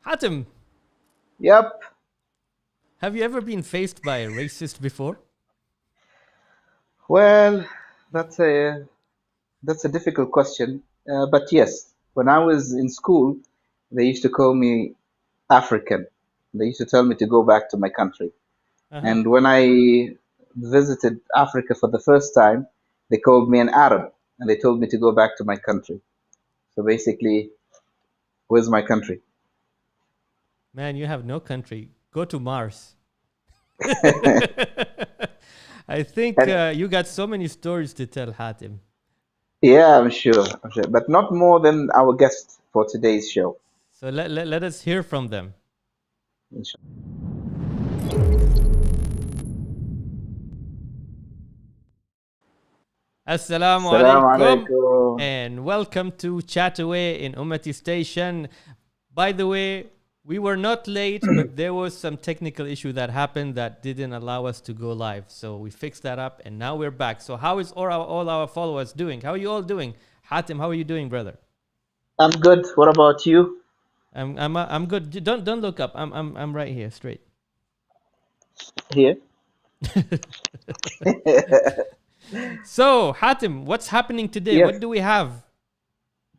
Hatim, Yep. have you ever been faced by a racist before? Well, that's a difficult question. But yes, when I was in school, they used to call me African. They used to tell me to go back to my country. Uh-huh. And when I visited Africa for the first time, they called me an Arab, and they told me to go back to my country. So basically, where's my country? Man, you have no country. Go to Mars. I think And you got so many stories to tell, Hatim. yeah, I'm sure, but not more than our guest for today's show. So let us hear from them. Assalamu Assalamu alaikum alaikum. and welcome to Chat Away in Ummati Station. By the way, we were not late, but there was some technical issue that happened that didn't allow us to go live. So we fixed that up and now we're back. So how is all our followers doing? How are you all doing? Hatim, how are you doing, brother? I'm good. What about you? I'm good. Don't look up. I'm right here, straight. Here. So, Hatim, what's happening today? Yes. What do we have?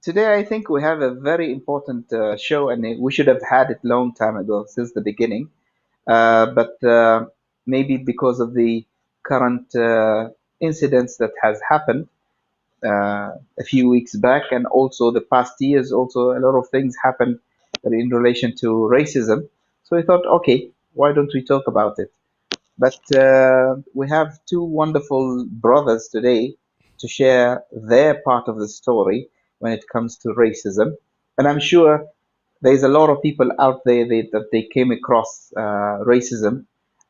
Today, I think we have a very important show, and we should have had it long time ago, since the beginning. But maybe because of the current incidents that has happened a few weeks back, and also the past years, also a lot of things happened in relation to racism. So I thought, okay, why don't we talk about it? But we have two wonderful brothers today to share their part of the story when it comes to racism. And I'm sure there's a lot of people out there that they came across racism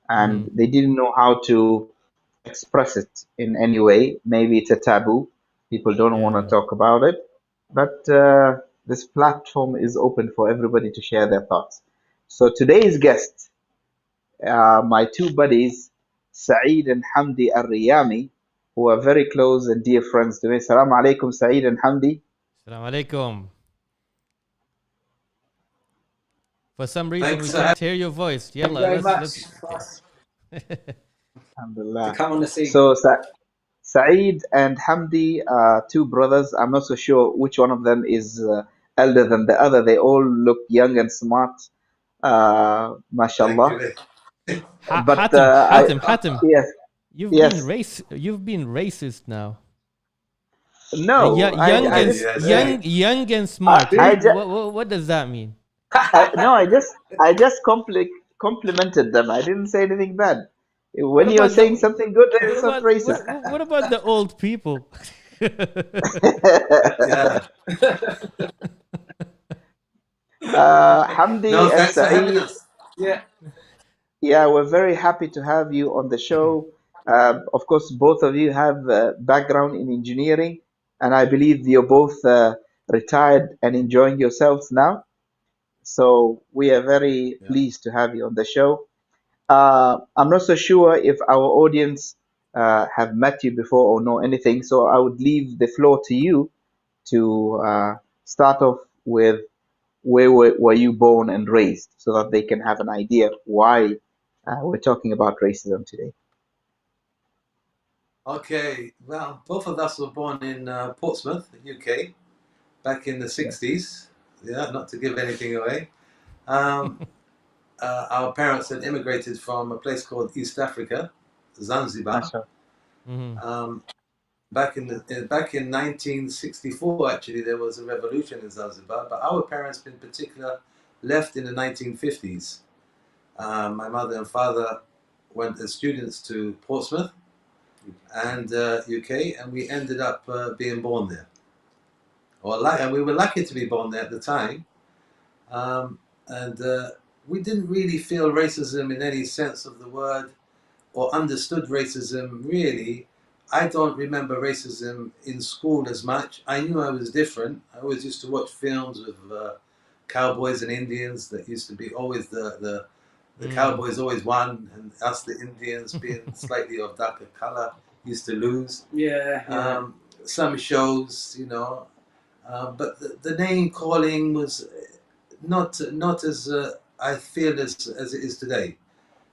and Mhm. they didn't know how to express it in any way. Maybe it's a taboo. People don't want to Yeah. talk about it. But this platform is open for everybody to share their thoughts. So today's guest, my two buddies, Saeed and Hamdi Al-Riyami, who are very close and dear friends to me. Assalamu alaikum, Saeed and Hamdi. Assalamu alaikum. For some reason, we Thanks can't hear your voice. Thank you Yalla, very let's. much for us to Alhamdulillah. come on the scene. So, Saeed and Hamdi are two brothers. I'm not so sure which one of them is elder than the other. They all look young and smart, Thank mashallah. you. But Hatim, I, Hatim. yes, You've been yes. race. You've been racist now. No, Young I and just, Yes. young and I, smart. I, What, just, what does that mean? no, I just complimented them. I didn't say anything bad. What When you're about the saying something good, what it's not about racist. what about the old people? Yeah. No, Hamdi and thanks for having Saeed, us. Yeah. yeah, we're very happy to have you on the show. Of course, both of you have background in engineering, and I believe you're both retired and enjoying yourselves now. So we are very Yeah. pleased to have you on the show. I'm not so sure if our audience have met you before or know anything, so I would leave the floor to you to start off with where were you born and raised so that they can have an idea why we're talking about racism today. Okay. Well, both of us were born in Portsmouth, UK, back in the Yeah, 60s. Yeah, not to give anything away. Um, our parents had immigrated from a place called East Africa, Zanzibar. mashallah. Mhm. Um, back in 1964, actually, there was a revolution in Zanzibar, but our parents, in particular, left in the 1950s. My mother and father went as students to Portsmouth and UK, and we ended up being born there. And we were lucky to be born there at the time. And we didn't really feel racism in any sense of the word or understood racism really. I don't remember racism in school as much. I knew I was different. I always used to watch films with cowboys and Indians that used to be always the Mm. cowboys always won, and us, the Indians, being slightly of darker color, used to lose. Yeah, yeah. Some shows, but the name calling was not as I feel as it is today.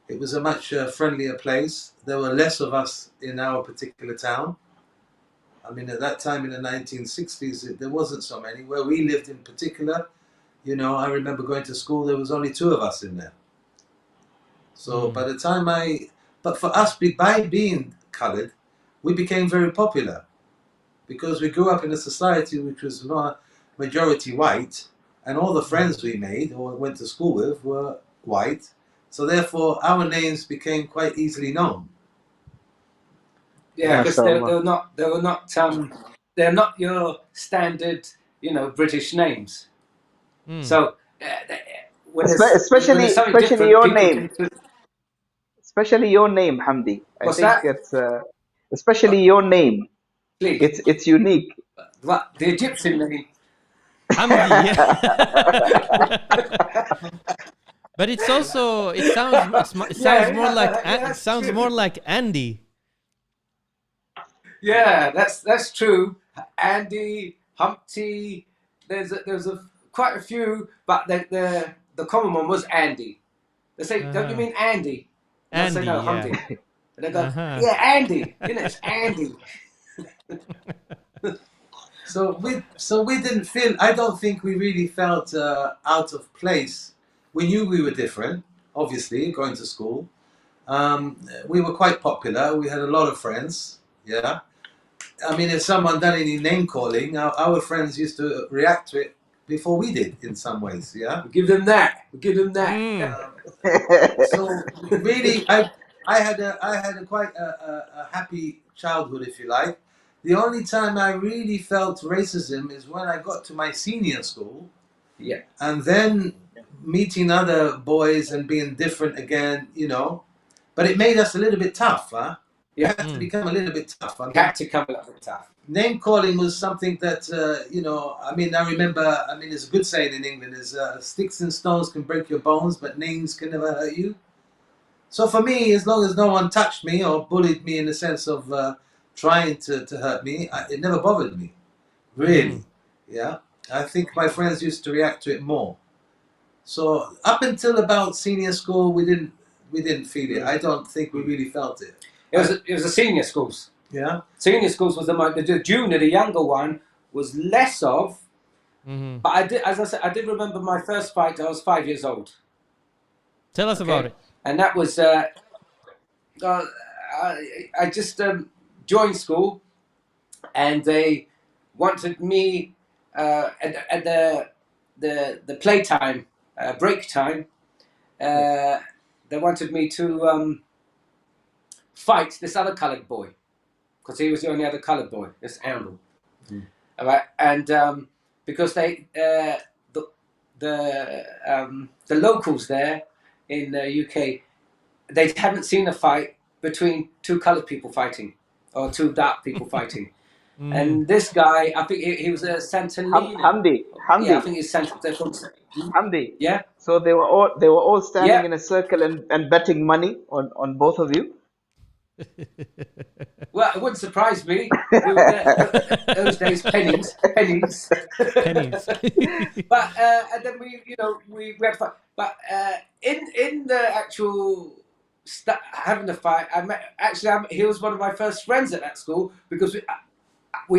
It was a much friendlier place. There were less of us in our particular town. I mean, at that time in the 1960s, there wasn't so many. Where we lived in particular, you know, I remember going to school, there was only 2 of us in there. So by the time but for us, by being coloured, we became very popular because we grew up in a society which was not majority white, and all the friends we made or went to school with were white. So therefore, our names became quite easily known. Yeah, because they're not your standard, you know, British names. So when especially different, your name. Especially your name, Hamdi. What's I think that? it's especially your name. Please. It's unique. What, the Egyptian name? Hamdi, yeah. But it's also it sounds more like Andy. Yeah, that's true. Andy, Humpty. There's quite a few, but the common one was Andy. They say, "Don't you mean Andy?" And Andy, I say, "No, yeah. Humpty." And they go, "Yeah, Andy. You know, it's Andy." So we didn't feel. I don't think we really felt out of place. We knew we were different. Obviously, going to school, we were quite popular. We had a lot of friends. Yeah, I mean, if someone done any name calling, our friends used to react to it before we did. In some ways, yeah. We give them that. So really, I had a quite a happy childhood, if you like. The only time I really felt racism is when I got to my senior school. Yeah. And then meeting other boys and being different again, you know. But it made us a little bit tough, huh? Yeah. We had to become a little bit tough. I mean, Had to come a little bit tough. Name calling was something that, you know, I mean, I remember, I mean, there's a good saying in England is sticks and stones can break your bones, but names can never hurt you. So for me, as long as no one touched me or bullied me in the sense of trying to hurt me, it never bothered me. Really. Yeah. I think my friends used to react to it more. So up until about senior school, we didn't feel it. I don't think we really felt it. It was the senior schools. Yeah. Senior schools was the junior, the younger one was less of. But I did, as I said, I did remember my first fight. I was 5 years old. Tell us about it. And that was I just joined school, and they wanted me at the playtime, break time. They wanted me to fight this other coloured boy, because he was the only other coloured boy, this Amble. All right, and because they the locals there in the UK, they hadn't seen a fight between 2 coloured people fighting, or 2 dark people fighting. And this guy, I think he was a Santalino. Hamdi. Yeah, I think he's Santalino. Hamdi. Yeah. So they were all standing in a circle and betting money on both of you. Well, it wouldn't surprise me. We were there, those days, pennies. But and then we had fun. But in the actual having the fight, he was one of my first friends at that school, because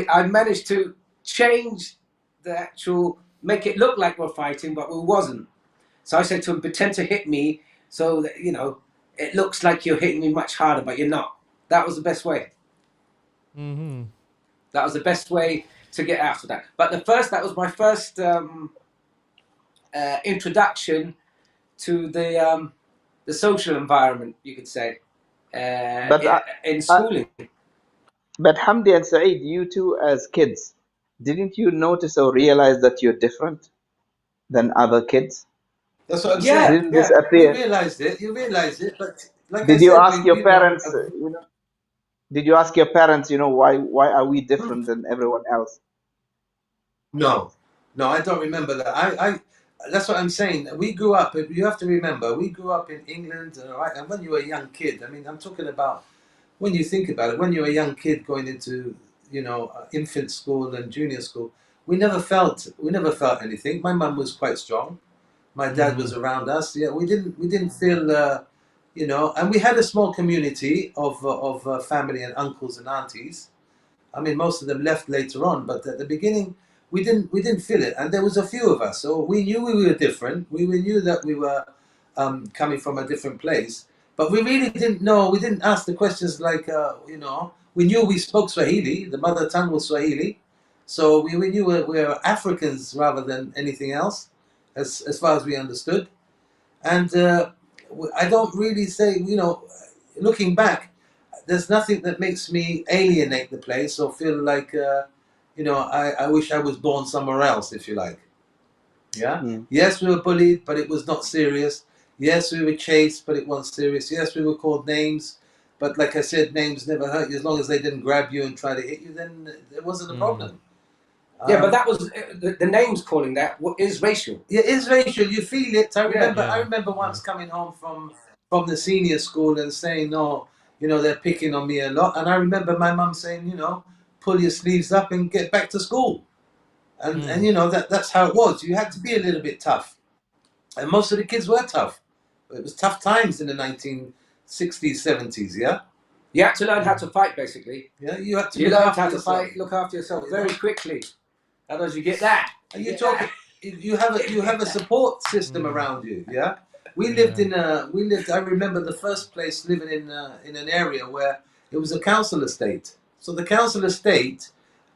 I managed to change the actual, make it look like we're fighting, but we wasn't. So I said to him, pretend to hit me so that, it looks like you're hitting me much harder, but you're not. That was the best way. That was the best way to get out of that. But that was my first introduction to the social environment, you could say, in schooling. But Hamdi and Saeed, you two as kids, didn't you notice or realize that you're different than other kids? That's what I'm saying. Didn't this appear? You realize it, but like Did I you said, ask your parents? Did you ask your parents? Why are we different than everyone else? No, I don't remember that. I that's what I'm saying. We grew up. You have to remember, we grew up in England, right? And when you were a young kid, I mean, I'm talking about when you think about it. When you're a young kid going into infant school and junior school, we never felt anything. My mum was quite strong. My dad was around us. Yeah, we didn't feel, you know, and we had a small community of family and uncles and aunties. I mean, most of them left later on, but at the beginning, we didn't feel it, and there was a few of us, so we knew we were different. We knew that we were coming from a different place, but we really didn't know. We didn't ask the questions like, you know, we knew we spoke Swahili. The mother tongue was Swahili, so we knew we were Africans rather than anything else, as far as we understood. And I don't really say, you know, looking back, there's nothing that makes me alienate the place or feel like, you know, I wish I was born somewhere else, if you like. Yeah? Yes, we were bullied, but it was not serious. Yes, we were chased, but it wasn't serious. Yes, we were called names, but like I said, names never hurt you. As long as they didn't grab you and try to hit you, then it wasn't a problem. Yeah, but that was the names calling that is racial. Yeah, it's racial. You feel it. I remember. Yeah. I remember once coming home from the senior school and saying, "No, you know, they're picking on me a lot." And I remember my mum saying, "You know, pull your sleeves up and get back to school." And you know that's how it was. You had to be a little bit tough, and most of the kids were tough. It was tough times in the 1960s, 70s. Yeah. You had to learn how to fight, basically. Yeah, you had to. You learned how to fight, look after yourself very quickly. Otherwise, you get that. And you're talking. You have a support system around you. Yeah. We lived. I remember the first place living in an area where it was a council estate. So the council estate,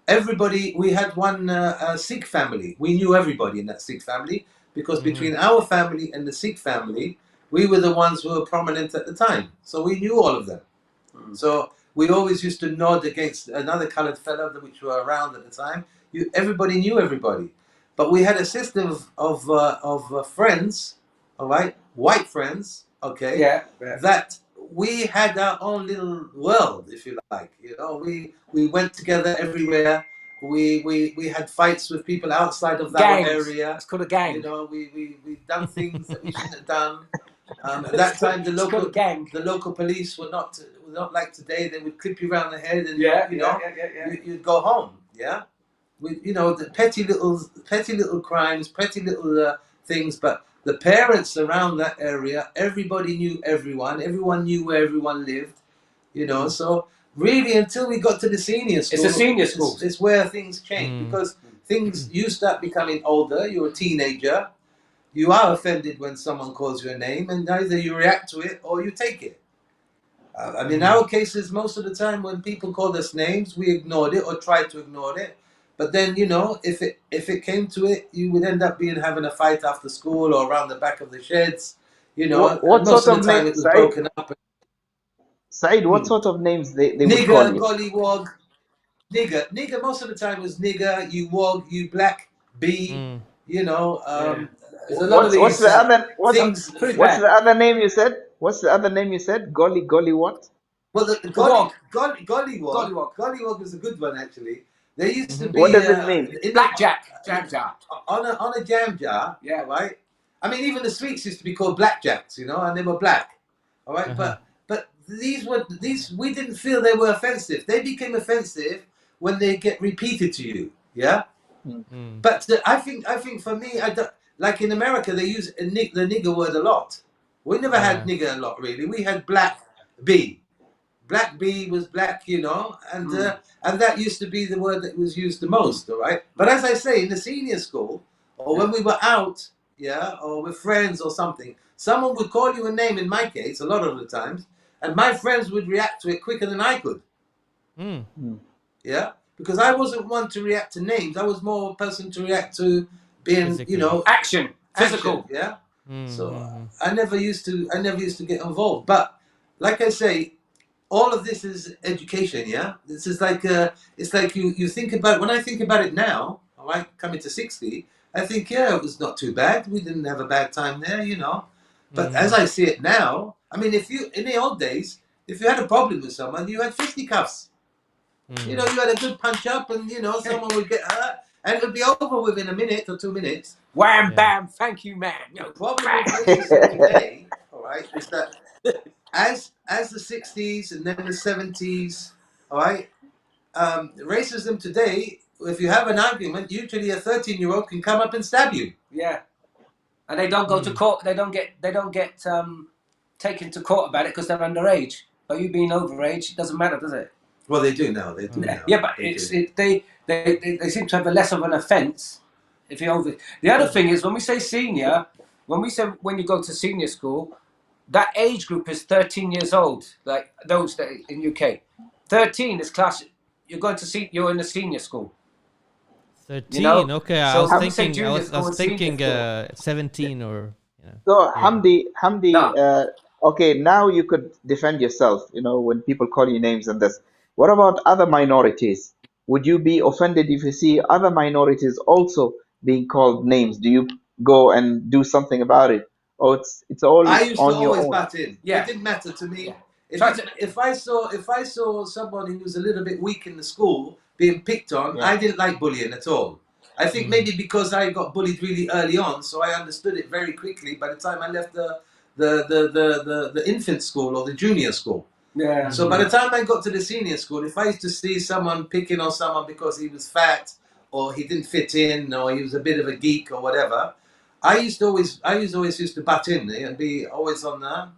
everybody. We had one Sikh family. We knew everybody in that Sikh family because between our family and the Sikh family, we were the ones who were prominent at the time. So we knew all of them. So we always used to nod against another coloured fellow which were around at the time. Everybody knew everybody, but we had a system of friends, all right, white friends, okay, that we had our own little world, if you like. You know, we went together everywhere. We had fights with people outside of that area. It's called a gang. You know, we done things that we shouldn't have done. At that time, the local police were not like today. They would clip you around the head, and you'd go home. Yeah. With, you know, the petty little crimes, petty little things, but the parents around that area, everybody knew everyone. Everyone knew where everyone lived. You know, so really until we got to the senior school, it's a senior school. It's where things change because you start becoming older. You're a teenager. You are offended when someone calls you a name, and either you react to it or you take it. I mean, in our cases, most of the time when people called us names, we ignored it or tried to ignore it. But then, you know, if it came to it, you would end up having a fight after school or around the back of the sheds. You know, what most sort of the time it was Said? broken up. Said, what sort of names they would Nigger, call you? gollywog, nigger. Most of the time was nigger, you wog, you black, B. You know, there's a lot of these what's the other name you said? What's the other name you said? Golly what? Well, the gollywog was a good one actually. There used to be. What does it mean? Blackjack, jam jar. On a jam jar. Yeah. Right. I mean, even the sweets used to be called blackjacks, you know, and they were black. All right, but these we didn't feel they were offensive. They became offensive when they get repeated to you. Yeah. But I think for me, I don't, like in America they use the nigger word a lot. We never had nigger a lot really. We had black B. Black B was black, you know, and that used to be the word that was used the most, all right? But as I say, in the senior school, or when we were out, or with friends or something, someone would call you a name, in my case, a lot of the times, and my friends would react to it quicker than I could. Yeah? Because I wasn't one to react to names. I was more a person to react to being, physical. You know... Action. Physical. Yeah? So I never used to get involved. But, like I say, all of this is education, yeah? This is like, it's like you think about, when I think about it now, all right, coming to 60, I think, yeah, it was not too bad. We didn't have a bad time there, you know? But as I see it now, I mean, in the old days, if you had a problem with someone, you had fisticuffs. You know, you had a good punch up and, you know, someone would get hurt and it would be over within a minute or 2 minutes. Wham, bam, thank you, man. The problem with racism today, all right, is that as the 60s and then the 70s, all right, racism today, if you have an argument, usually a 13-year-old can come up and stab you. Yeah. and they don't go to court. They don't get taken to court about it because they're underage. But you being overage, it doesn't matter, does it? Well, they do now. They do now. Yeah, but They they seem to have a less of an offence if you're over. The other thing is when we say senior, when you go to senior school, that age group is 13 years old. Like those that in UK, 13 is class. You're in a senior school. 13. You know? Okay, So I was when we say thinking. I junior was school and senior thinking school. 17 or. So Yeah. Hamdi, No. okay, now you could defend yourself, you know, when people call you names and this. What about other minorities? Would you be offended if you see other minorities also being called names? Do you go and do something about it? Or it's all I used to on your always own? butt in. Yeah. It didn't matter to me. Yeah. If I saw someone who was a little bit weak in the school being picked on, Yeah. I didn't like bullying at all. I think maybe because I got bullied really early on, so I understood it very quickly by the time I left the infant school or the junior school. Yeah. So by the time I got to the senior school, if I used to see someone picking on someone because he was fat or he didn't fit in or he was a bit of a geek or whatever, I used to always used to butt in and be always on that.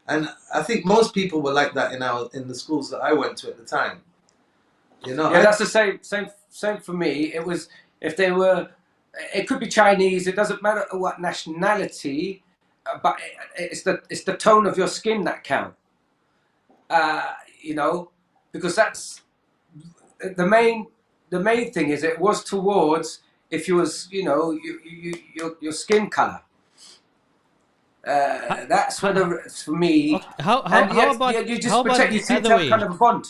And I think most people were like that in the schools that I went to at the time. You know, Yeah, that's the same for me. It was if they were, it could be Chinese. It doesn't matter what nationality, but it's the tone of your skin that count. You know, because that's the main thing is it was towards if you was your skin color. That's for me. Okay, how about you just how about protect? the You seem other to have way? kind of a bond.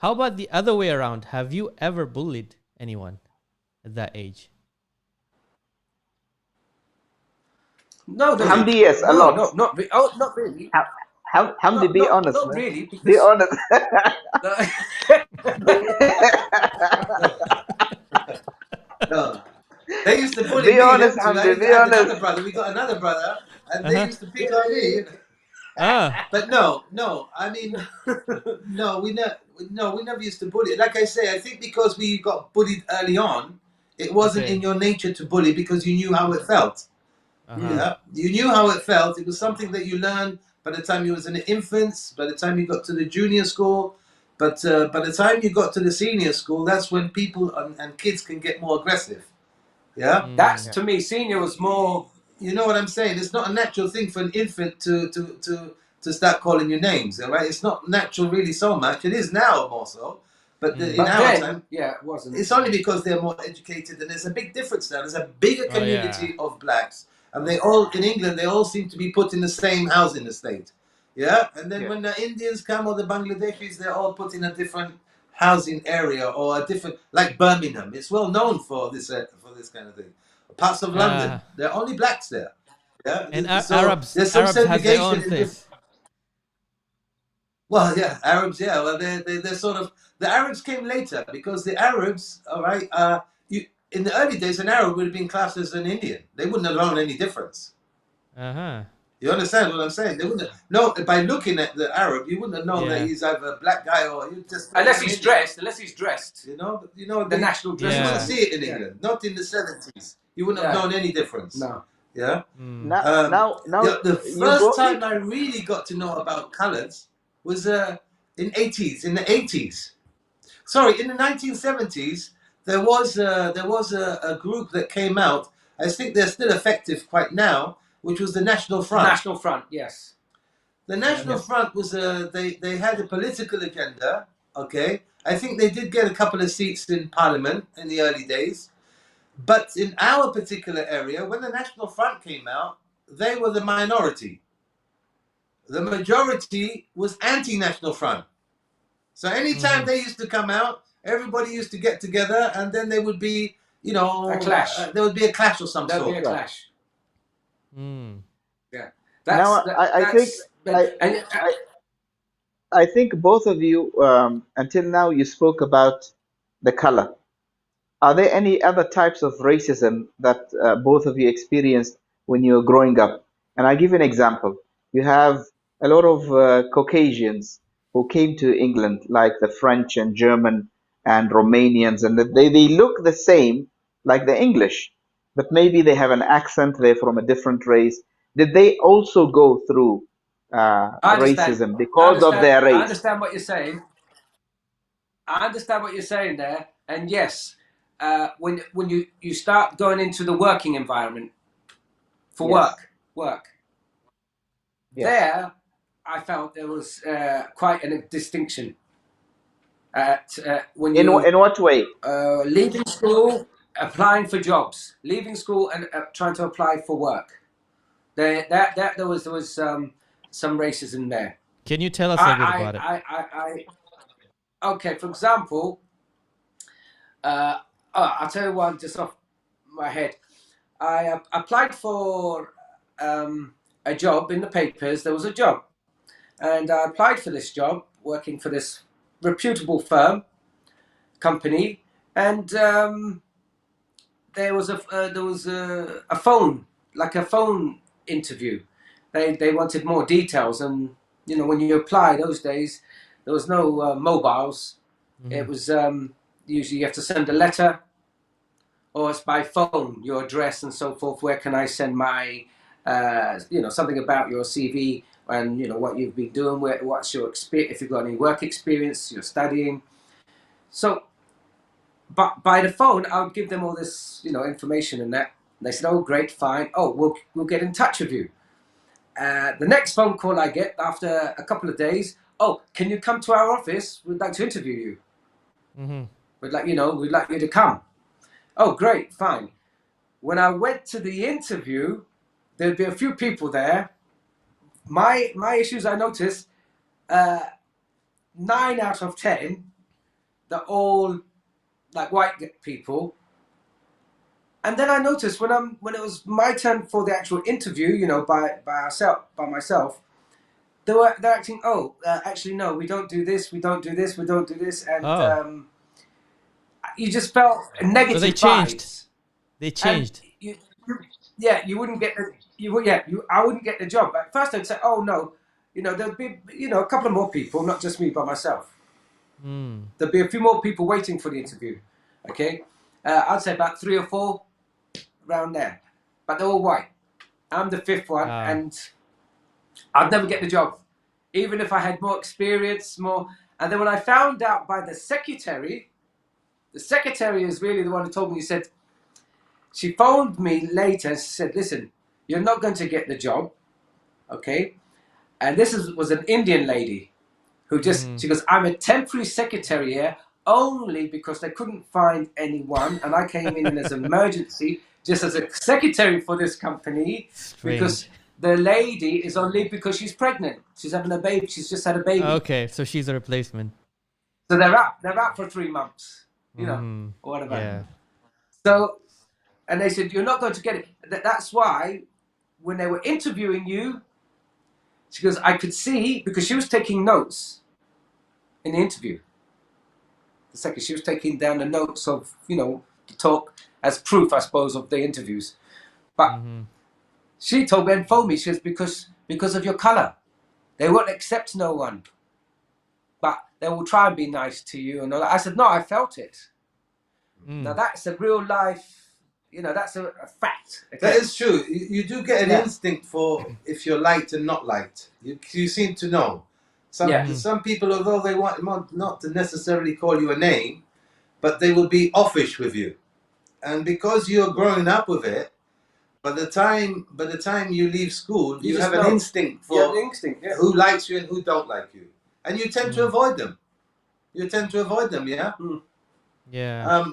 How about the other way around? Have you ever bullied anyone at that age? No, Hamdi, yes, a lot. No, not really. Hamdi, be honest, not man. really. Be Because honest. no. They used to bully Be me. honest, them two. Hamdi, be I had honest. another brother. We got another brother, and they used to pick on me. Ah, But no. I mean, no, we never used to bully. Like I say, I think because we got bullied early on, it wasn't okay. in your nature to bully because you knew how it felt. Yeah, you knew how it felt. It was something that you learned by the time you was in the infants, by the time you got to the junior school, but by the time you got to the senior school, that's when people and kids can get more aggressive. Yeah, that's to me, senior was more. you know what I'm saying. It's not a natural thing for an infant to start calling you names. All right, it's not natural really so much. It is now more so, but in But our then, time, yeah, it wasn't. it's only because they're more educated, and there's a big difference now. There's a bigger Oh, yeah. community of blacks, and they all in England. They all seem to be put in the same housing estate. Yeah, and then when the Indians come or the Bangladeshis, they're all put in a different housing area or a different, like Birmingham. It's well known for this kind of thing. Parts of London, there are only blacks there. Yeah, And so Arabs there's some has their own segregation in place. well, yeah, Arabs, yeah. Well, they're sort of the Arabs came later because the Arabs, all right. In the early days, an Arab would have been classed as an Indian. They wouldn't have known any difference. You understand what I'm saying? They wouldn't. No, by looking at the Arab, you wouldn't have known that he's either a black guy or you just. Unless he's dressed. You know, The national dress. You Yeah. wouldn't see it in England, not in the 70s. You wouldn't have known any difference. No. Yeah. Now, The you first brought time me- I really got to know about colours was in the 80s. Sorry, in the 1970s, there was a group that came out. I think they're still effective quite now, which was the National Front. National Front, yes. The National Front was they had a political agenda. Okay, I think they did get a couple of seats in Parliament in the early days, but in our particular area, when the National Front came out, they were the minority. The majority was anti-National Front. So anytime they used to come out, everybody used to get together, and then there would be, A clash. There would be a clash of some There'll sort. be a clash. Yeah. I think both of you, until now, you spoke about the color. Are there any other types of racism that both of you experienced when you were growing up? And I'll give you an example. You have a lot of Caucasians who came to England, like the French and German and Romanians, and they look the same like the English. but maybe they have an accent, they're from a different race. Did they also go through I understand. racism because of their I race? understand what you're saying. I understand what you're saying there. And yes, when you start going into the working environment for Yes, work, yes. there I felt there was quite a distinction at when you In what way? leaving school, applying for jobs, leaving school and trying to apply for work. There was some racism there. Can you tell us a bit about it? Okay, for example, I'll tell you one just off my head. I applied for a job in the papers. There was a job, and I applied for this job, working for this reputable company, and there was a phone, like a phone interview. They wanted more details, and you know when you apply those days, there was no mobiles. It was usually you have to send a letter, or it's by phone, your address and so forth. Where can I send my, something about your CV and you know what you've been doing, what's your experience, if you've got any work experience, you're studying. So, but by the phone, I would give them all this, information and that. And they said, "Oh, great, fine. Oh, we'll get in touch with you." The next phone call I get after a couple of days, "Oh, can you come to our office? We'd like to interview you. We'd like you to come." Oh, great, fine. When I went to the interview, there'd be a few people there. My issues, I noticed, 9 out of 10, they're all like white people. And then I noticed when it was my turn for the actual interview, by myself, they're acting. Oh, actually no, we don't do this. We don't do this. We don't do this. And you just felt a negative. So they changed. Vibes. They changed. You wouldn't get I wouldn't get the job. At first I'd say, "Oh no, there'd be a couple of more people, not just me by myself. There'd be a few more people waiting for the interview." Okay, I'd say about 3 or 4 around there, but they're all white. I'm the 5th one, and I'd never get the job, even if I had more experience, more. And then when I found out by the secretary is really the one who told me. He said, she phoned me later and said, "Listen, you're not going to get the job, okay?" And this was an Indian lady who she goes, "I'm a temporary secretary here only because they couldn't find anyone, and I came in as an emergency just as a secretary for this company." Strange. Because the lady is on leave because she's pregnant. She's having a baby. She's just had a baby. Okay, so she's a replacement. So they're out for 3 months, or whatever. Yeah. So, and they said, "You're not going to get it." That's why when they were interviewing you, she goes, "I could see," because she was taking notes in the interview. The second, she was taking down the notes of, the talk as proof, I suppose, of the interviews. But she told me and phoned me, she says, because of your colour, they won't accept no one. But they will try and be nice to you. And all that. I said, "No, I felt it." Now that's a real life, that's a fact. Okay? That is true. You do get an instinct for if you're liked and not liked. You seem to know. Some people, although they want not to necessarily call you a name, but they will be offish with you. And because you're growing up with it, by the time you leave school, you have an instinct for who likes you and who don't like you. And you tend to avoid them. Yeah? Yeah.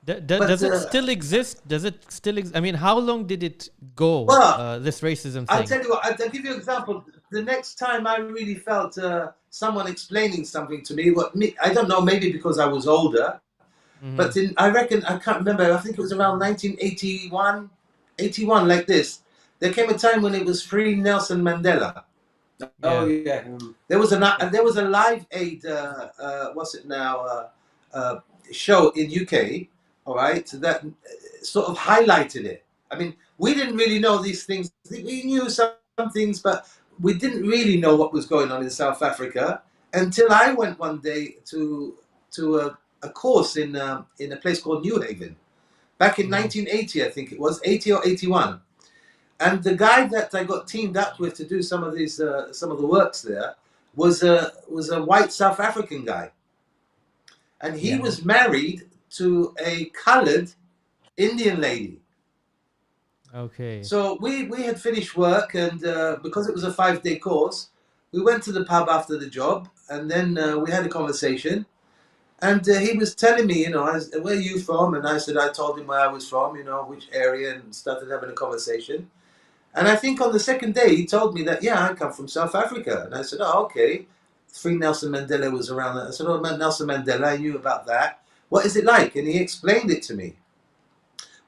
Does it still exist? I mean, how long did it go, this racism thing? I'll tell you what, I'll give you an example. The next time I really felt someone explaining something to me, I don't know, maybe because I was older, but I reckon, I can't remember, I think it was around 1981, like this. There came a time when it was free Nelson Mandela. Oh yeah. There was a Live Aid, show in UK, all right, that sort of highlighted it. I mean, we didn't really know these things. We knew some things, but we didn't really know what was going on in South Africa until I went one day to a course in a place called New Haven, back in 1980, I think it was 80 or 81. And the guy that I got teamed up with to do some of these, some of the works there, was a white South African guy, and he was married to a coloured Indian lady. Okay. So we had finished work, and because it was a 5-day course, we went to the pub after the job, and then we had a conversation. And he was telling me, you know, where are you from? And I said, I told him where I was from, you know, which area, and started having a conversation. And I think on the second day, he told me that, yeah, I come from South Africa. And I said, oh, okay. Free Nelson Mandela was around that. I said, oh, Nelson Mandela, I knew about that. What is it like? And he explained it to me.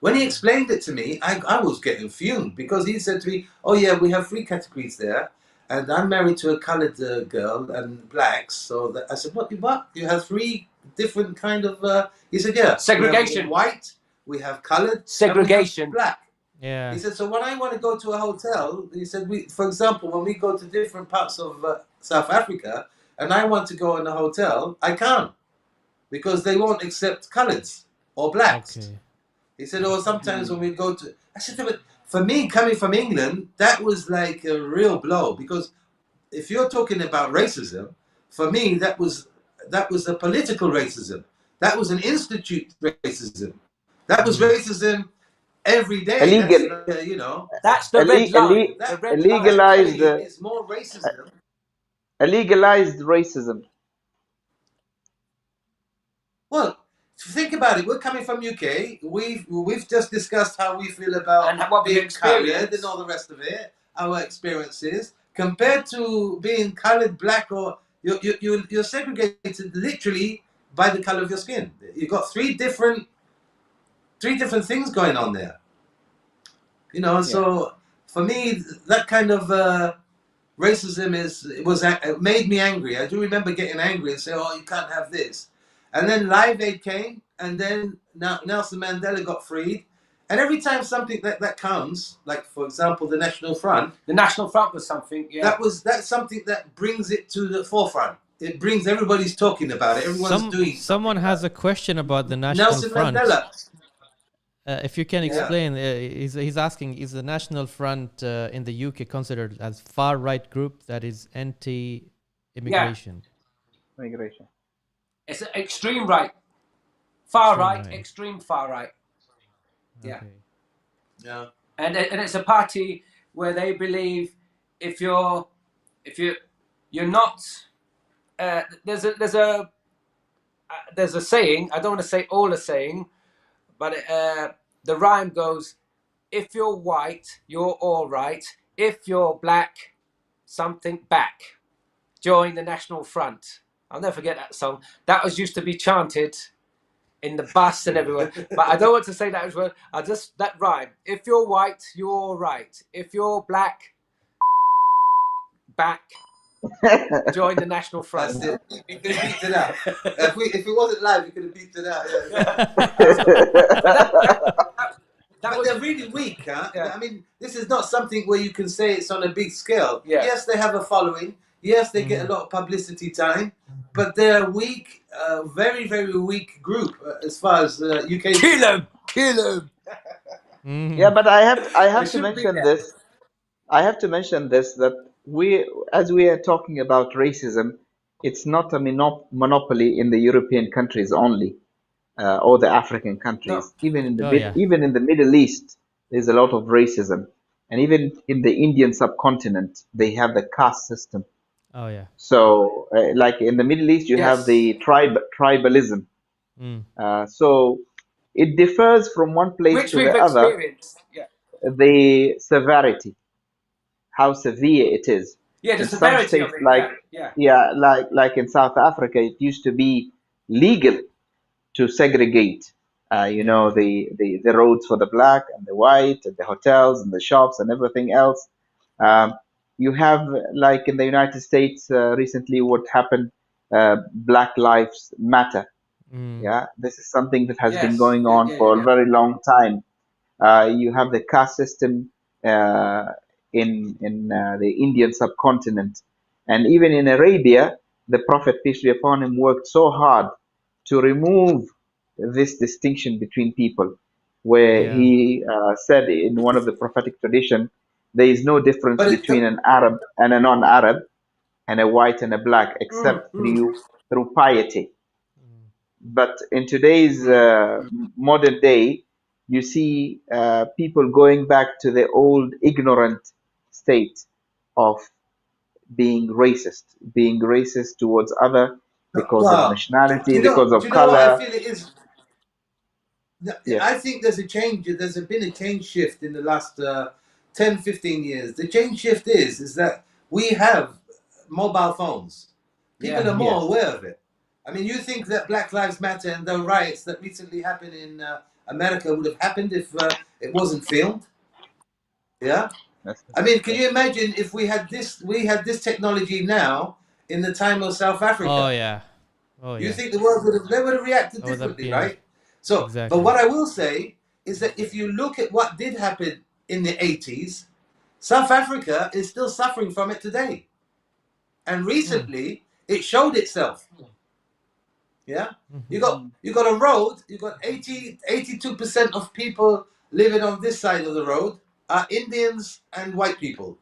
When he explained it to me, I was getting fumed, because he said to me, oh, yeah, we have 3 categories there. And I'm married to a coloured girl and blacks. So I said, what? You have 3 different kind of... he said, yeah. Segregation. We have white, we have coloured, Segregation. and we have black. Yeah. He said, so when I want to go to a hotel, he said, for example, when we go to different parts of South Africa, and I want to go in a hotel, I can't, because they won't accept coloureds or blacks. Okay. He said, or sometimes when we go to... I said, but for me, coming from England, that was like a real blow, because if you're talking about racism, for me, that was a political racism. That was an institute racism. That was racism every day. Illegal. That's, you know, That's the red line. The red line. Illegalized, it's more racism. legalized racism. Well, think about it. We're coming from UK. We've just discussed how we feel about And what we being coloured experience. and all the rest of it. Our experiences compared to being coloured, black, or you're segregated literally by the colour of your skin. You've got 3 different things going on there. You know, so for me, that kind of racism it made me angry. I do remember getting angry and saying, "Oh, you can't have this." And then Live Aid came, and then Nelson Mandela got freed. And every time something that comes, like for example the National Front, The National Front was something. Yeah. that's something that brings it to the forefront. It brings everybody's talking about it. Everyone's doing. Someone has a question about the National Nelson Front. Mandela. If you can explain, he's asking, is the National Front in the UK considered as far-right group that is anti-immigration? Migration. It's an extreme right, far Extreme right, right. extreme far right. Yeah. Okay. Yeah. And it's a party where they believe if you're not there's a saying, I don't want to say all a saying, but the rhyme goes, if you're white, you're all right. If you're black, something back. Join the National Front. I'll never forget that song. That was used to be chanted in the bus and everywhere. But I don't want to say that as well. That rhyme. If you're white, you're all right. If you're black, back. Join the National Front. That's it. You could have beat it out. If it wasn't live, you could have beat it out. That But was, they're really weak, huh? Yeah. I mean, this is not something where you can say it's on a big scale. Yeah. Yes, they have a following. Yes, they get a lot of publicity time, but they're weak, very, very weak group as far as UK. kill him. Yeah, but I have to shouldn't be mention there. this. I have to mention this, that as we are talking about racism, it's not a monopoly in the European countries only, or the African countries. No. Even in the Oh, yeah. even in the Middle East, there's a lot of racism, and even in the Indian subcontinent, they have the caste system. Oh, yeah. So, like in the Middle East, you have Yes. the tribalism. Mm. So it differs from one place Which to we've the other. experienced. Yeah. The severity, how severe it is. Yeah, the In some severity of states, it. Yeah. like in South Africa, it used to be legal to segregate. You know, the roads for the black and the white, and the hotels and the shops and everything else. You have, like in the United States recently, what happened? Black Lives Matter. Mm. Yeah, this is something that has been Yes. going Yeah, on yeah, for yeah. a very long time. You have the caste system in the Indian subcontinent, and even in Arabia, the Prophet peace be upon him worked so hard to remove this distinction between people. where Yeah. he said in one of the prophetic tradition, there is no difference But it, between an Arab and a non-Arab, and a white and a black, except through piety. But in today's modern day, you see people going back to the old ignorant state of being racist towards other because of Well, nationality, because do of you know what I color. feel it is? Yes, I think there's a change. There's been a change shift in the last 10, 15 years. The change shift is that we have mobile phones. People yeah. are more yes, aware of it. I mean, you think that Black Lives Matter and the riots that recently happened in America would have happened if it wasn't filmed? Yeah. that's, I mean, can that's you imagine if we had this technology now in the time of South Oh Africa? yeah. Oh You yeah. think the world would have they would have reacted That would have differently, been right? So, but exactly. what I will say is that if you look at what did happen in the 80s, South Africa is still suffering from it today. And recently, it showed itself. Yeah? You got a road, you got 82% of people living on this side of the road are Indians and white people.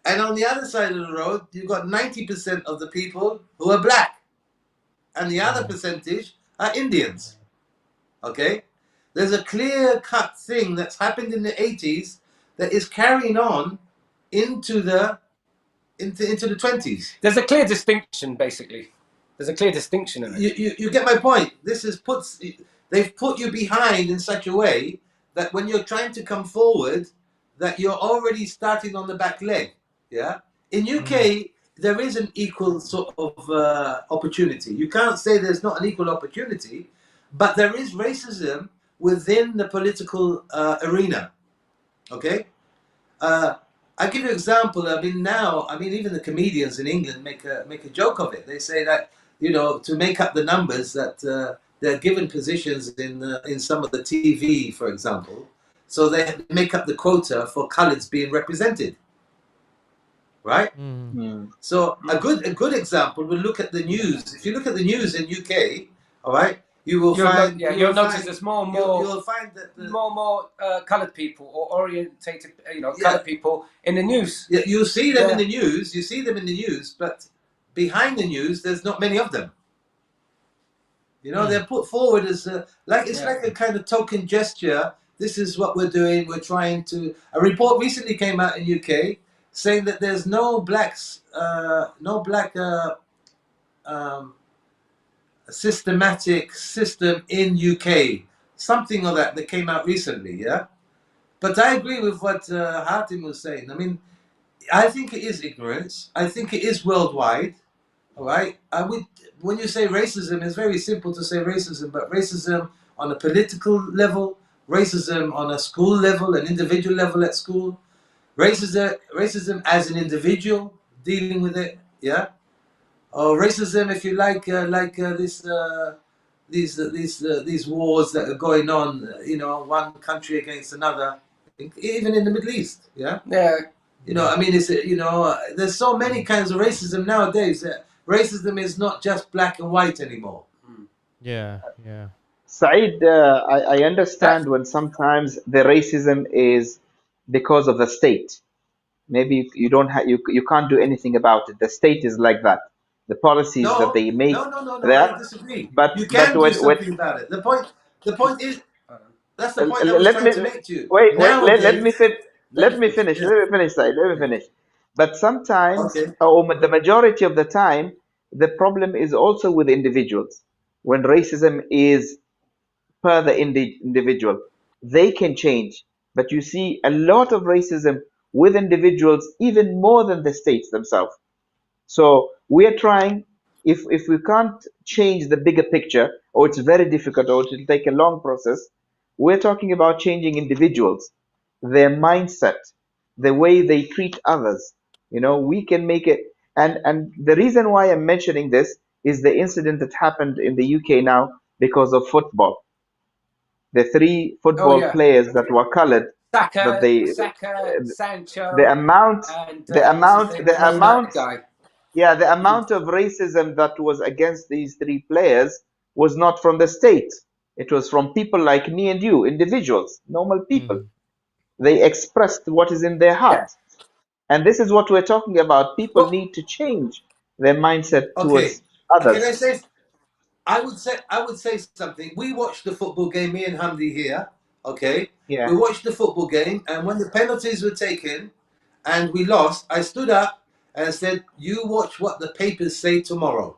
And on the other side of the road, you've got 90% of the people who are black. And the other percentage are Indians. Okay? There's a clear cut thing that's happened in the 80s that is carrying on into the 20s. There's a clear distinction, basically. There's a clear distinction in it. You get my point. They've put you behind in such a way that when you're trying to come forward, that you're already starting on the back leg. Yeah. In UK, there is an equal sort of opportunity. You can't say there's not an equal opportunity, but there is racism within the political arena. Okay. I give you an example. I mean, even the comedians in England make a joke of it. They say that to make up the numbers that they're given positions in some of the TV, for example, so they make up the quota for colours being represented, right? So a good example. We'll look at the news. If you look at the news in UK, all right, you'll notice there's more and more. You'll find that more and more coloured people or orientated, coloured people in the news. Yeah, you see them in the news. You see them in the news, but behind the news, there's not many of them. They're put forward as like a kind of token gesture. This is what we're doing. We're trying to. A report recently came out in UK saying that there's no black systematic system in UK. Something of that came out recently. Yeah, but I agree with what Hatim was saying. I mean, I think it is ignorance. I think it is worldwide. All right. When you say racism, it's very simple to say racism, but racism on a political level, racism on a school level, an individual level at school, racism as an individual dealing with it, yeah, or racism, if you like, these wars that are going on, one country against another, even in the Middle East, yeah. Yeah. I mean, there's so many kinds of racism nowadays. Racism is not just black and white anymore. Yeah. Yeah. Saeed, I understand when sometimes the racism is because of the state. Maybe you don't have you can't do anything about it. The state is like that. The policies that No, they make no. I that, disagree. but You can do when something about it. The point is, that's the point I was let trying me to make to you. wait let me Nowadays, fin let me finish. let Yeah. me finish, Saeed, let me finish. But sometimes, Okay. or the majority of the time, the problem is also with individuals. When racism is per the individual, they can change. But you see a lot of racism with individuals, even more than the states themselves. So we are trying, if we can't change the bigger picture, or it's very difficult, or it will take a long process, we're talking about changing individuals, their mindset, the way they treat others. We can make it. And the reason why I'm mentioning this is the incident that happened in the UK now because of football. The three Oh football yeah. players that were colored, that Saka, the Sancho, amount, and the what's his amount, name? the Another amount guy. yeah, the amount of racism that was against these three players was not from the state. It was from people like me and you, individuals, normal people. Mm. They expressed what is in their Yeah. heart. And this is what we're talking about. People Well, need to change their mindset Okay. towards Can I others. say? I would say something. We watched the football game. Me and Hamdi here. Okay. We Yeah, watched the football game, and when the penalties were taken, and we lost, I stood up and said, "You watch what the papers say tomorrow."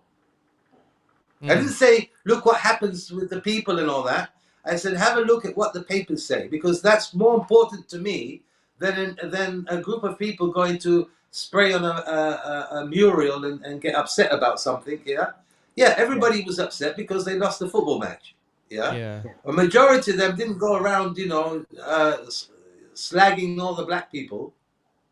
I didn't Mm. say, look what happens with the people and all that. I said, have a look at what the papers say, because that's more important to me than a group of people going to spray on a mural and get upset about something. Yeah. Yeah, yeah, everybody was upset because they lost the football match. Yeah. Yeah. A majority of them didn't go around, slagging all the black people.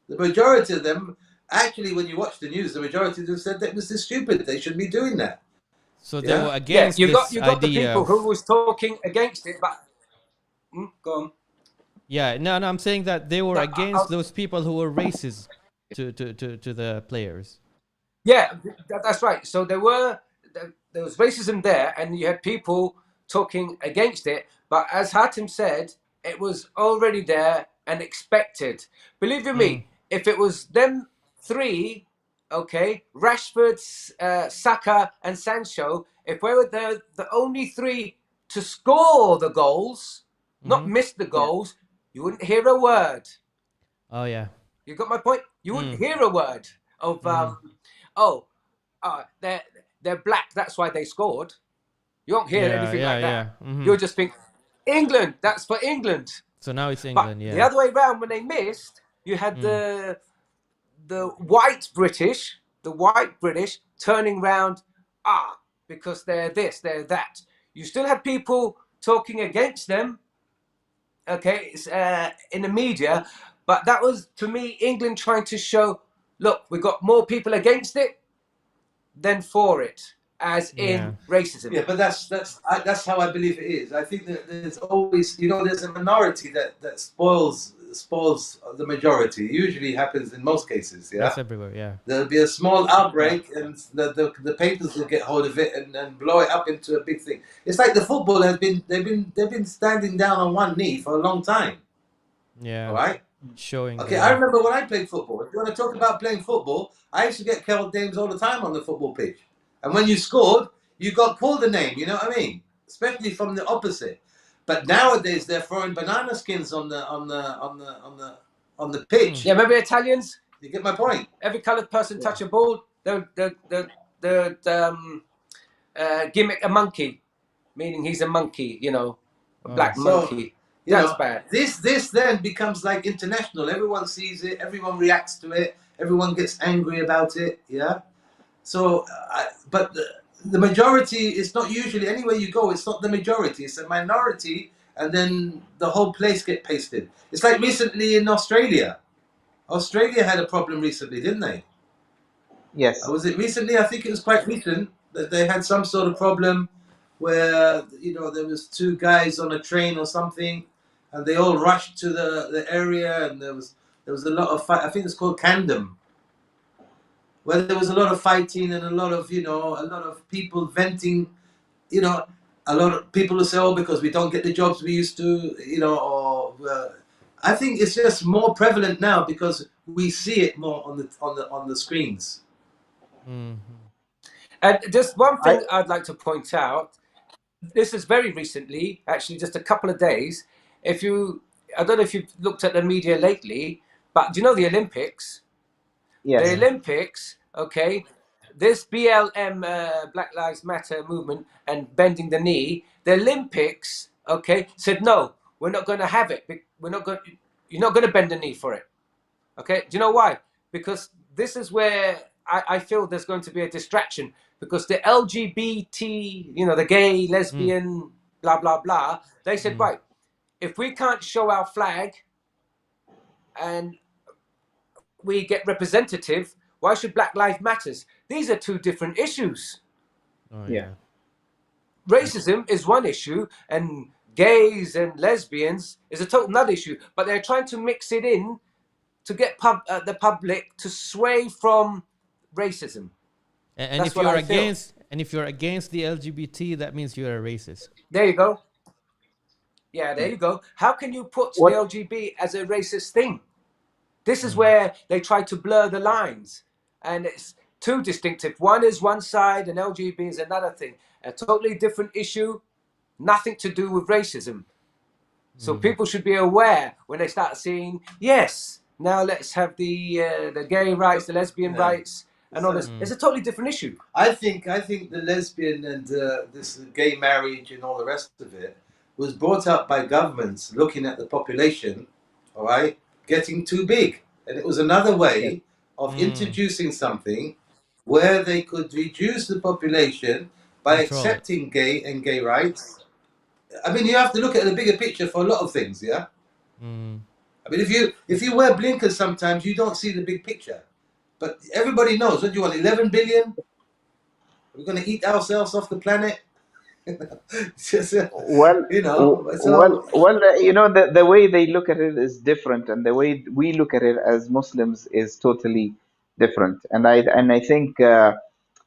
The majority of them, actually, when you watch the news, the majority of them said that was just stupid. They shouldn't be doing that. So they Yeah. were yeah, against you got this you got the idea people of. who was talking against it, but go on. Yeah, no, no, I'm saying that they were No, against those people who were racist to the players. yeah, that's right. So there was racism there, and you had people talking against it. But as Hatim said, it was already there and expected. Believe you Mm. me, if it was them three, okay, Rashford, Saka, and Sancho, if we were the only three to score the goals, not Mm-hmm. miss the yeah, goals, you wouldn't hear a word. Oh yeah. You got my point? You wouldn't Mm. hear a word of Mm-hmm. oh, they're black. That's why they scored. You won't hear Yeah, anything yeah, like yeah. that. Mm-hmm. You'll just think England. That's for England. So now it's But England, the yeah. other way around, when they missed, you had Mm. the white British turning round because they're this, they're that. You still had people talking against them. Okay, in the media, but that was to me England trying to show, look, we've got more people against it than for it, as Yeah. in racism. Yeah, but that's how I believe it is. I think that there's always, there's a minority that spoils the majority. It usually happens in most cases. That's Yeah, everywhere, yeah. there'll be a small yeah, outbreak, and the papers will get hold of it and blow it up into a big thing. It's like the football has been they've been standing down on one knee for a long time. All Yeah. right. Showing Okay, I their. remember when I played football. If you want to talk about playing football, I used to get called names all the time on the football pitch. And when you scored, you got called a name. You know what I mean? Especially from the opposite. But nowadays they're throwing banana skins on the Mm. pitch. Yeah, remember Italians? You get my point? Every coloured person yeah, touch a ball, the gimmick a monkey, meaning he's a monkey, a Oh. black So, monkey. you That's know, bad. this then becomes like international. Everyone sees it. Everyone reacts to it. Everyone gets angry about it. Yeah. So, but the majority is not usually anywhere you go. It's not the majority. It's a minority, and then the whole place get pasted. It's like recently in Australia. Australia had a problem recently, didn't they? yes. Was it recently? I think it was quite recent that they had some sort of problem where there was two guys on a train or something, and they all rushed to the area, and there was a lot of fight. I think it's called Candom, where there was a lot of fighting and a lot of people venting. You know, a lot of people will say, "Oh, because we don't get the jobs we used to," or I think it's just more prevalent now because we see it more on the screens. Mm-hmm. And just one I thing I'd like to point out, this is very recently, actually just a couple of days. I don't know if you've looked at the media lately, but do you know the Olympics? The yes, Yeah. Olympics, okay, this BLM, Black Lives Matter movement, and bending the knee, the Olympics, okay, said no, we're not going to have it. We're not going. You're not going to bend the knee for it. Okay, do you know why? Because this is where I feel there's going to be a distraction. Because the LGBT, the gay, Mm. lesbian, blah blah blah, they said, Mm. right, if we can't show our flag and we get representative, why should Black Lives Matters? These are two different issues. Oh yeah, yeah. Racism is one issue, and gays and lesbians is a total another issue. But they're trying to mix it in to get the public to sway from racism. And That's if what you're I feel. against the LGBT, that means you're a racist. There you go. Yeah, there you go. How can you put the What? LGBT as a racist thing? This is where they try to blur the lines, and it's too distinctive. One is one side, and LGBT is another thing. A totally different issue, nothing to do with racism. So people should be aware when they start seeing, yes, now let's have the gay rights, the lesbian rights, and all this. It's a totally different issue. I think the lesbian and this gay marriage and all the rest of it was brought up by governments looking at the population, all right, getting too big, and it was another way of introducing something where they could reduce the population by Control it. accepting gay rights. I mean, you have to look at the bigger picture for a lot of things, yeah. I mean, if you wear blinkers, sometimes you don't see the big picture. But everybody knows. What do you want? 11 billion? We're going to eat ourselves off the planet. Just, Well, you know. well, So well. You know, the way they look at it is different, and the way we look at it as Muslims is totally different. And I think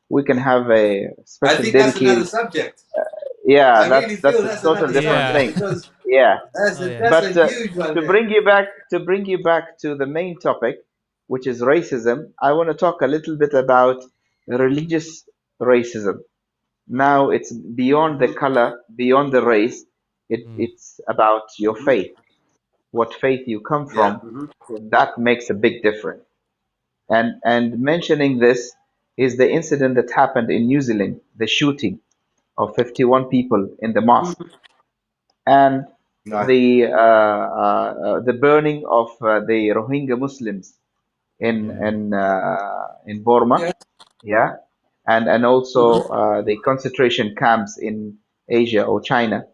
we can have a I special think that's another dedicated. subject. Yeah, I really that's feel a that's total another different Yeah. subject thing. because Yeah. Oh yeah. that's a But huge one to there. bring you back to the main topic, which is racism, I want to talk a little bit about religious racism. Now it's beyond the color, beyond the race. It's about your faith, what faith you come Yeah. from. That makes a big difference. And mentioning this is the incident that happened in New Zealand, the shooting of 51 people in the mosque, and Right. the burning of the Rohingya Muslims in Burma, Yeah. yeah, and also the concentration camps in Asia or China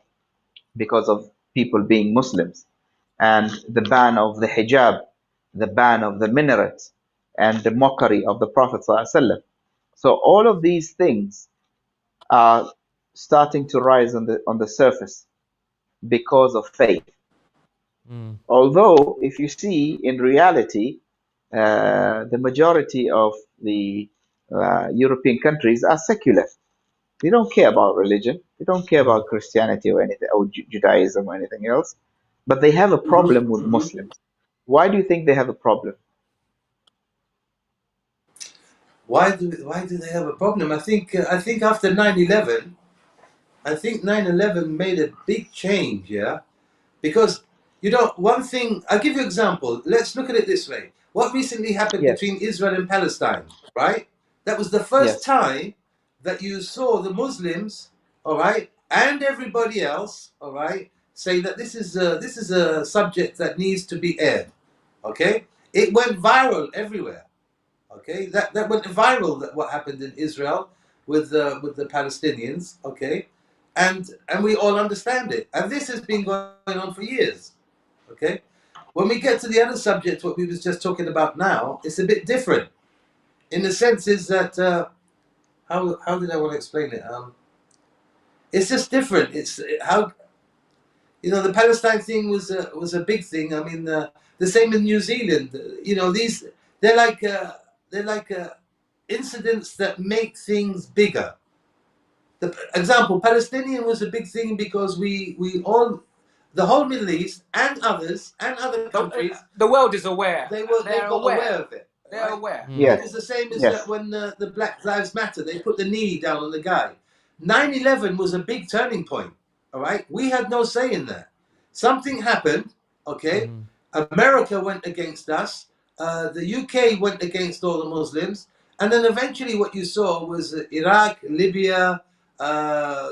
because of people being Muslims, and the ban of the hijab, the ban of the minarets, and the mockery of the Prophet ﷺ. So all of these things are starting to rise on the surface because of faith. Although, if you see in reality, the majority of the European countries are secular. They don't care about religion. They don't care about Christianity or anything, or Judaism or anything else. But they have a problem with Muslims. Why do you think they have a problem? Why do they have a problem? I think after 9/11, I think 9/11 made a big change. Yeah. Because, you know, one thing, I'll give you an example. Let's look at it this way. What recently happened Yes, between Israel and Palestine, right? That was the first yes, time that you saw the Muslims, all right, and everybody else, all right, say that this is a subject that needs to be aired, okay? It went viral everywhere. Okay, that went viral. That what happened in Israel with the Palestinians. Okay, and we all understand it. And this has been going on for years. Okay, when we get to the other subject, what we was just talking about now, it's a bit different. In the sense is that how did I want to explain it? It's just different. It's how you know the Palestine thing was a big thing. I mean the same in New Zealand. You know these they're like they're like incidents that make things bigger. The example, Palestinian was a big thing because we all, the whole Middle East and others and other countries, The world is aware. they They're got aware. aware of it. They're Right? aware. yes, It was the same as that yes, when the Black Lives Matter, they put the knee down on the guy. 9/11 was a big turning point. All right, we had no say in that. Something happened. Okay, America went against us. The UK went against all the Muslims, and then eventually, what you saw was Iraq, Libya,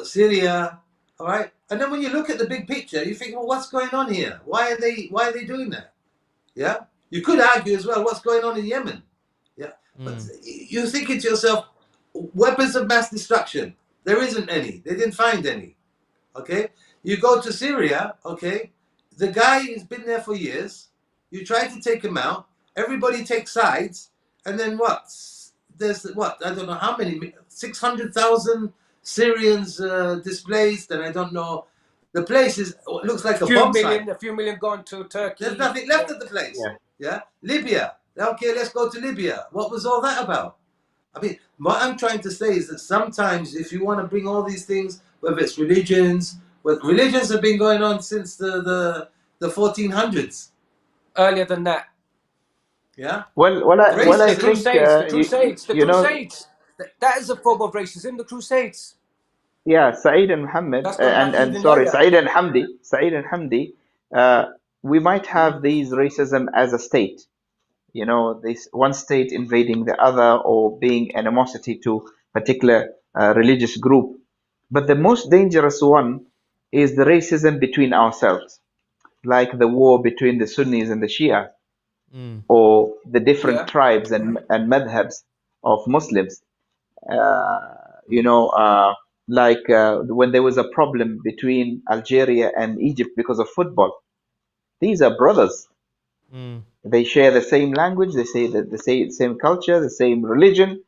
Syria. All right, and then when you look at the big picture, you think, well, what's going on here? Why are they doing that? Yeah, you could argue as well what's going on in Yemen. Yeah, but you're thinking to yourself, weapons of mass destruction. There isn't any. They didn't find any. Okay, you go to Syria. Okay, the guy has been there for years. You try to take him out. Everybody takes sides, and then what? There's what? I don't know how many. 600,000 Syrians displaced, and I don't know. The place is looks like a bomb site. A few million gone to Turkey. There's nothing left of the place. yeah. Yeah? Libya. Okay, let's go to Libya. What was all that about? I mean, what I'm trying to say is that sometimes if you want to bring all these things, whether it's religions, Well, religions have been going on since the 1400s. Earlier than that. Yeah. I The think Crusades. The Crusades. The you know, Crusades. That is a form of racism. The Crusades. yeah, Saeed and Muhammad, That's going back and even sorry, earlier. Saeed and Hamdi, we might have these racism as a state. You know, this one state invading the other or being animosity to particular religious group. But the most dangerous one is the racism between ourselves, like the war between the Sunnis and the Shia, or the different Yeah. tribes and madhabs of Muslims. You know, like when there was a problem between Algeria and Egypt because of football. These are brothers. They share the same language, they say that the same culture, the same religion,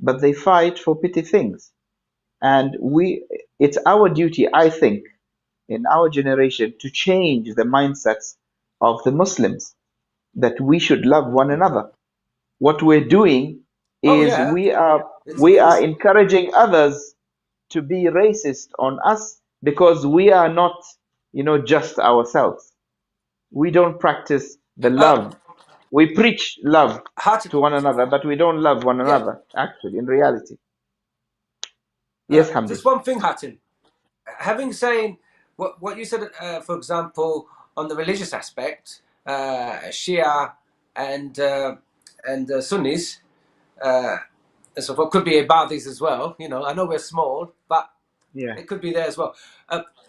but they fight for petty things. And it's our duty, I think, in our generation to change the mindsets of the Muslims that we should love one another. What we're doing Oh is yeah. we are encouraging others to be racist on us because we are not, just ourselves. We don't practice the love. We preach love to one another, but we don't love one Yeah. another, actually, in reality. Yes, Hamdi. Just one thing, Hatim. Having saying what you said, for example, on the religious aspect, Shia and Sunnis, so what could be Ibadis as well. You know, I know we're small, but Yeah. it could be there as well.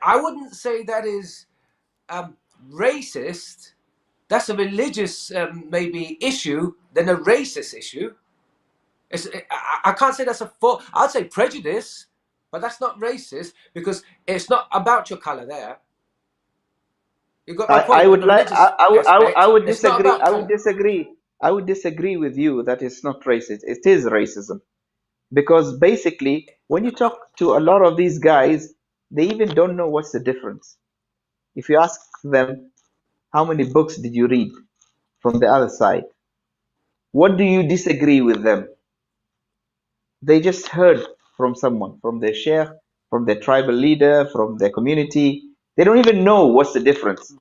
I wouldn't say that is racist. That's a religious maybe issue than a racist issue. I can't say that's a fault. I'd say prejudice, but that's not racist because it's not about your color there. You got my I point on would the like religious I aspect. would It's not disagree. about color. I would disagree with you that it's not racist. It is racism because basically, when you talk to a lot of these guys, they even don't know what's the difference. If you ask them, how many books did you read from the other side? What do you disagree with them? They just heard from someone, from their sheikh, from their tribal leader, from their community. They don't even know what's the difference.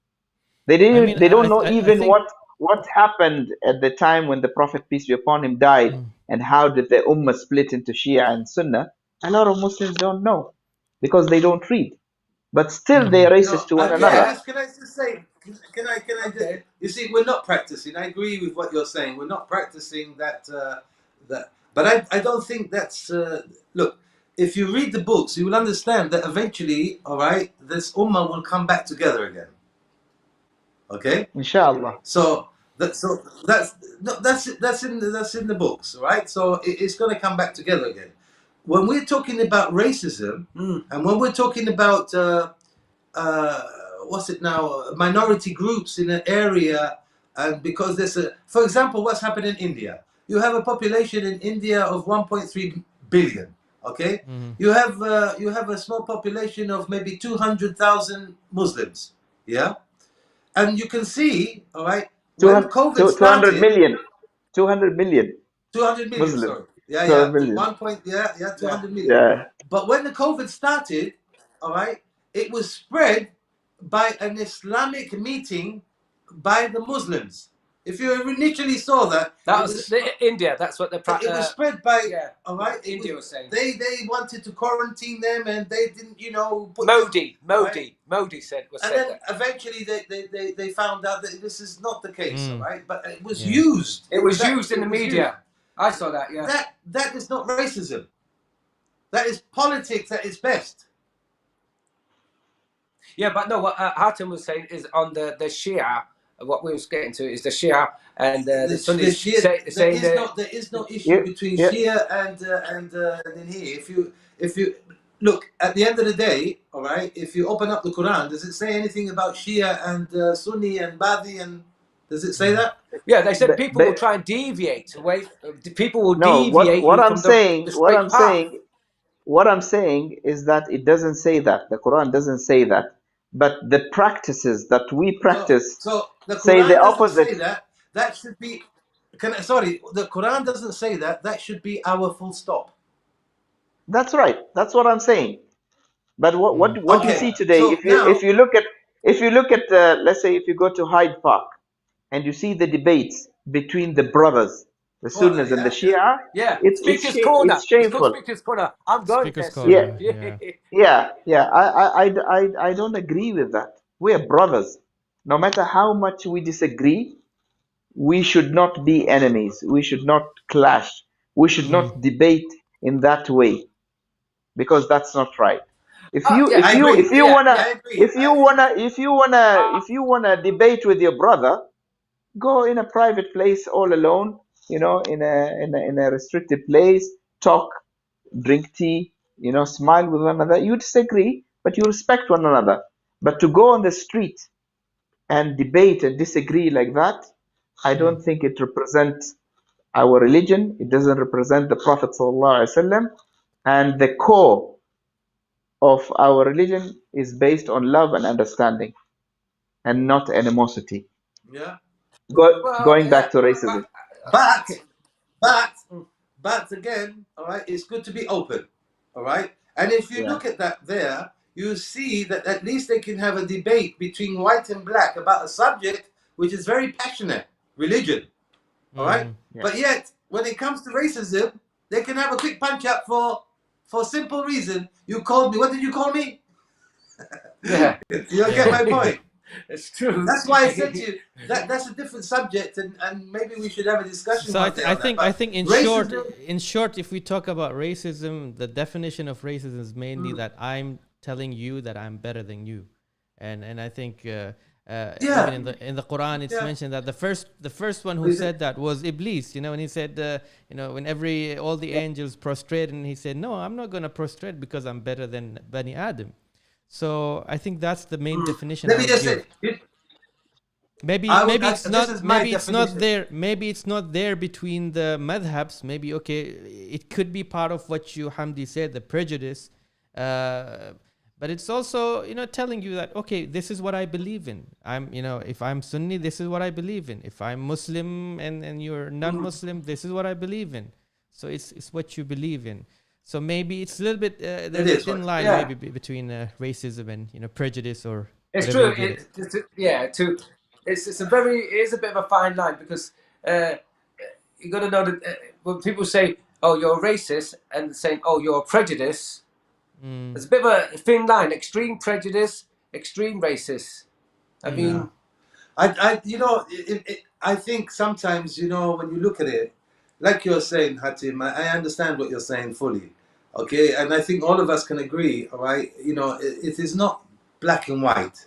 I mean, They don't know I even think what happened at the time when the Prophet peace be upon him died, and how did the Ummah split into Shia and Sunnah. A lot of Muslims don't know because they don't read, but still they are racist to one another. Can I just say? Can I just? You see, we're not practicing. I agree with what you're saying. We're not practicing that. But I don't think that's. Look, if you read the books, you will understand that eventually, all right, this ummah will come back together again. Okay. Inshallah. So that's in the books, right? So it's going to come back together again. When we're talking about racism, and when we're talking about what's it now, minority groups in an area, and because for example, what's happened in India? You have a population in India of 1.3 billion. Okay, you have a small population of maybe 200,000 Muslims. Yeah, and you can see, all right, when COVID 200 started, million. 200 million 200 million, Muslims. sorry. Yeah, 200 yeah. million. 200 million. Yeah. But when the COVID started, all right, it was spread by an Islamic meeting by the Muslims. If you initially saw that, That was India. That's what it was spread by. yeah, all right, India was saying. They wanted to quarantine them, and they didn't, put Modi said. And then eventually they found out that this is not the case, all right? But it was used. It was used in the media. I saw that. Yeah. That is not racism. That is politics at its best. Yeah, but no, what Hatem was saying is on the Shia. What we was getting to is the Shia and the Sunnis. There is no issue between Shia and in here. If you look at the end of the day, all right. If you open up the Quran, does it say anything about Shia and Sunni and Badi, and does it say that? Yeah, they said people will try and deviate away. People will deviate what you I'm from saying, the straight path. what I'm saying is that it doesn't say that. The Quran doesn't say that. But the practices that we practice so the say Quran the doesn't opposite. say that. That should be. The Quran doesn't say that. That should be our full stop. That's right. That's what I'm saying. But what you see Okay, today, so now, if you look at let's say if you go to Hyde Park and you see the debates between the brothers, the corner, Sunnis and the yeah, yeah. Shia, Yeah, Speaker's it's Corner. It's called shameful. Speaker's Corner. I'm going Speaker's there soon. Yeah, corner. Yeah. yeah. I don't agree with that. We are brothers. No matter how much we disagree, we should not be enemies. We should not clash. We should Mm. not debate in that way because that's not right. If Oh you yeah, if I you agree. if you yeah. wanna I agree. if you wanna debate with your brother, go in a private place all alone, in a restricted place, talk, drink tea, smile with one another. You disagree, but you respect one another. But to go on the street and debate and disagree like that, I Mm. don't think it represents our religion. It doesn't represent the Prophet ﷺ. And the core of our religion is based on love and understanding and not animosity. Yeah, Well, Going yeah, back to racism. but okay. but but again, all right, it's good to be open, all right. And if you Yeah. look at that there, you see that at least they can have a debate between white and black about a subject which is very passionate, religion, all right. Mm. Yeah. But yet, when it comes to racism, they can have a quick punch up for simple reason. You called me. What did you call me? Yeah, You'll get my point. it's true. That's why I said to you that that's a different subject, and maybe we should have a discussion So one day I on that. think I But think racism, in short, if we talk about racism, the definition of racism is mainly that I'm telling you that I'm better than you, and I think even yeah, in the Quran it's yeah. mentioned that the first one who said that was Iblis. And he said when all the angels prostrated, and he said, no, I'm not going to prostrate because I'm better than Bani Adam. So I think that's the main definition Let I me would just give. say, Maybe it's This not is my maybe it's not definition. there maybe it's not there between the madhabs. Maybe okay, it could be part of what you Hamdi said, the prejudice, but it's also telling you that okay, this is what I believe in. If I'm Sunni, this is what I believe in. If I'm Muslim and you're non-Muslim, this is what I believe in. So it's what you believe in. So maybe it's a little bit there's a is thin what. line Yeah, maybe between racism and prejudice or it's whatever you true. get it. Yeah, it is a bit of a fine line because uh, you got to know that when people say, "Oh, you're a racist," and saying, "Oh, you're a prejudice," Mm. there's a bit of a thin line. Extreme prejudice, extreme racist. I Yeah. mean, I think sometimes, when you look at it, like you're saying, Hatim, I understand what you're saying fully. Okay. And I think all of us can agree, all right, it is not black and white,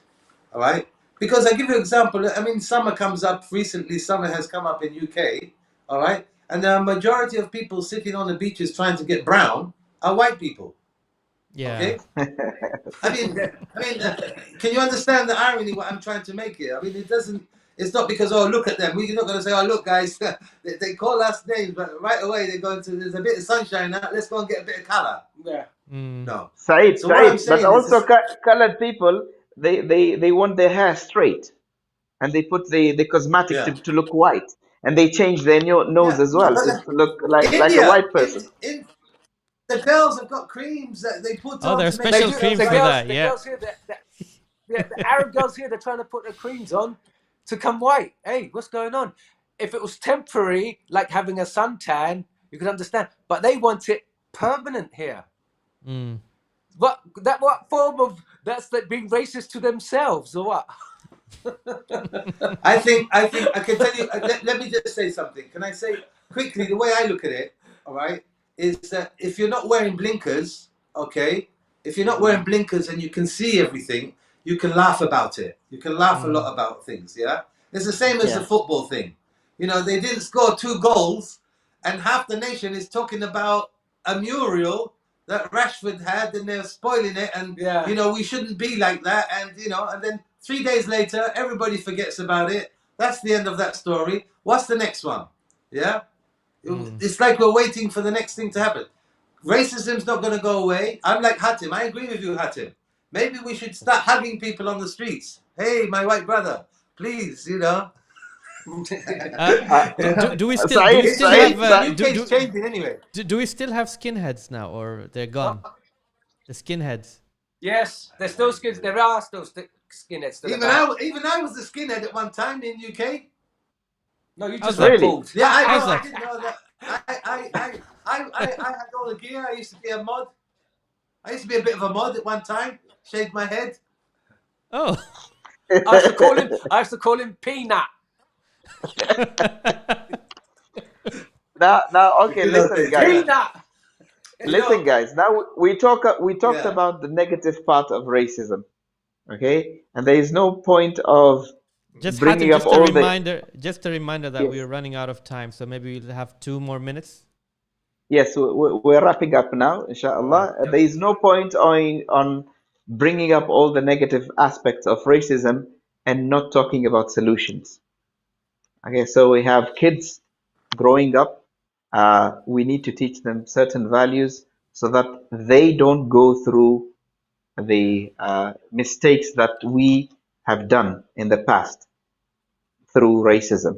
all right? Because I give you an example. I mean, summer comes up recently, summer has come up in UK, all right? And the majority of people sitting on the beaches trying to get brown are white people, Yeah. okay? Can you understand the irony what I'm trying to make here? I mean, it doesn't. It's not because look at them. We're not going to say look guys, they call us names, but right away they go into there's a bit of sunshine now. Let's go and get a bit of color. yeah. Mm. No. Said, So what I'm but saying also is colored people, they want their hair straight and they put the cosmetic yeah, to look white and they change their nose yeah. as well But to look like a India, white person. in the girls have got creams that they put Oh, on there's to make They special do. cream themselves for like. that. The Yeah. girls here, the Arab girls here, they're trying to put their creams on to come white. Hey, what's going on? If it was temporary, like having a suntan, you could understand. But they want it permanent here. Mm. What form of that's like being racist to themselves or what? I think I can tell you. Let me just say something. Can I say quickly the way I look at it? All right, is that if you're not wearing blinkers, okay, if you're not wearing blinkers and you can see everything, you can laugh about it. You can laugh a Mm. lot about things. Yeah, it's the same as the Yeah. football thing. They didn't score 2 goals, and half the nation is talking about a mural that Rashford had, and they're spoiling it, and Yeah. we shouldn't be like that, and then 3 days later, everybody forgets about it. That's the end of that story. What's the next one? Yeah, Mm. it's like we're waiting for the next thing to happen. Racism's not going to go away. I'm like Hatim. I agree with you, Hatim. Maybe we should start hugging people on the streets. Hey, my white brother, please. Do we still Said, have The UK's changing anyway. do we still have skinheads now, or they're gone? The skinheads. Yes, there's still skinheads. There are still skinheads still Even about. I was a skinhead at one time in UK. No, you How's just that? went Really? bald. Yeah, I How's know. I that? didn't know that. I had all the gear. I used to be a mod. I used to be a bit of a mod at one time. Shaved my head. Oh. I used to call him Peanut. Now, okay, Good old listen, days, guys. yeah. Peanut. Listen, guys. Now we talked Yeah. about the negative part of racism, okay? And there is no point of Just bringing Hatim, up all the just a reminder that we yes, are running out of time, so maybe we'll have 2 more minutes. yes. We're wrapping up now, All right. inshallah. There is no point on bringing up all the negative aspects of racism and not talking about solutions. Okay, so we have kids growing up. We need to teach them certain values so that they don't go through the mistakes that we have done in the past through racism.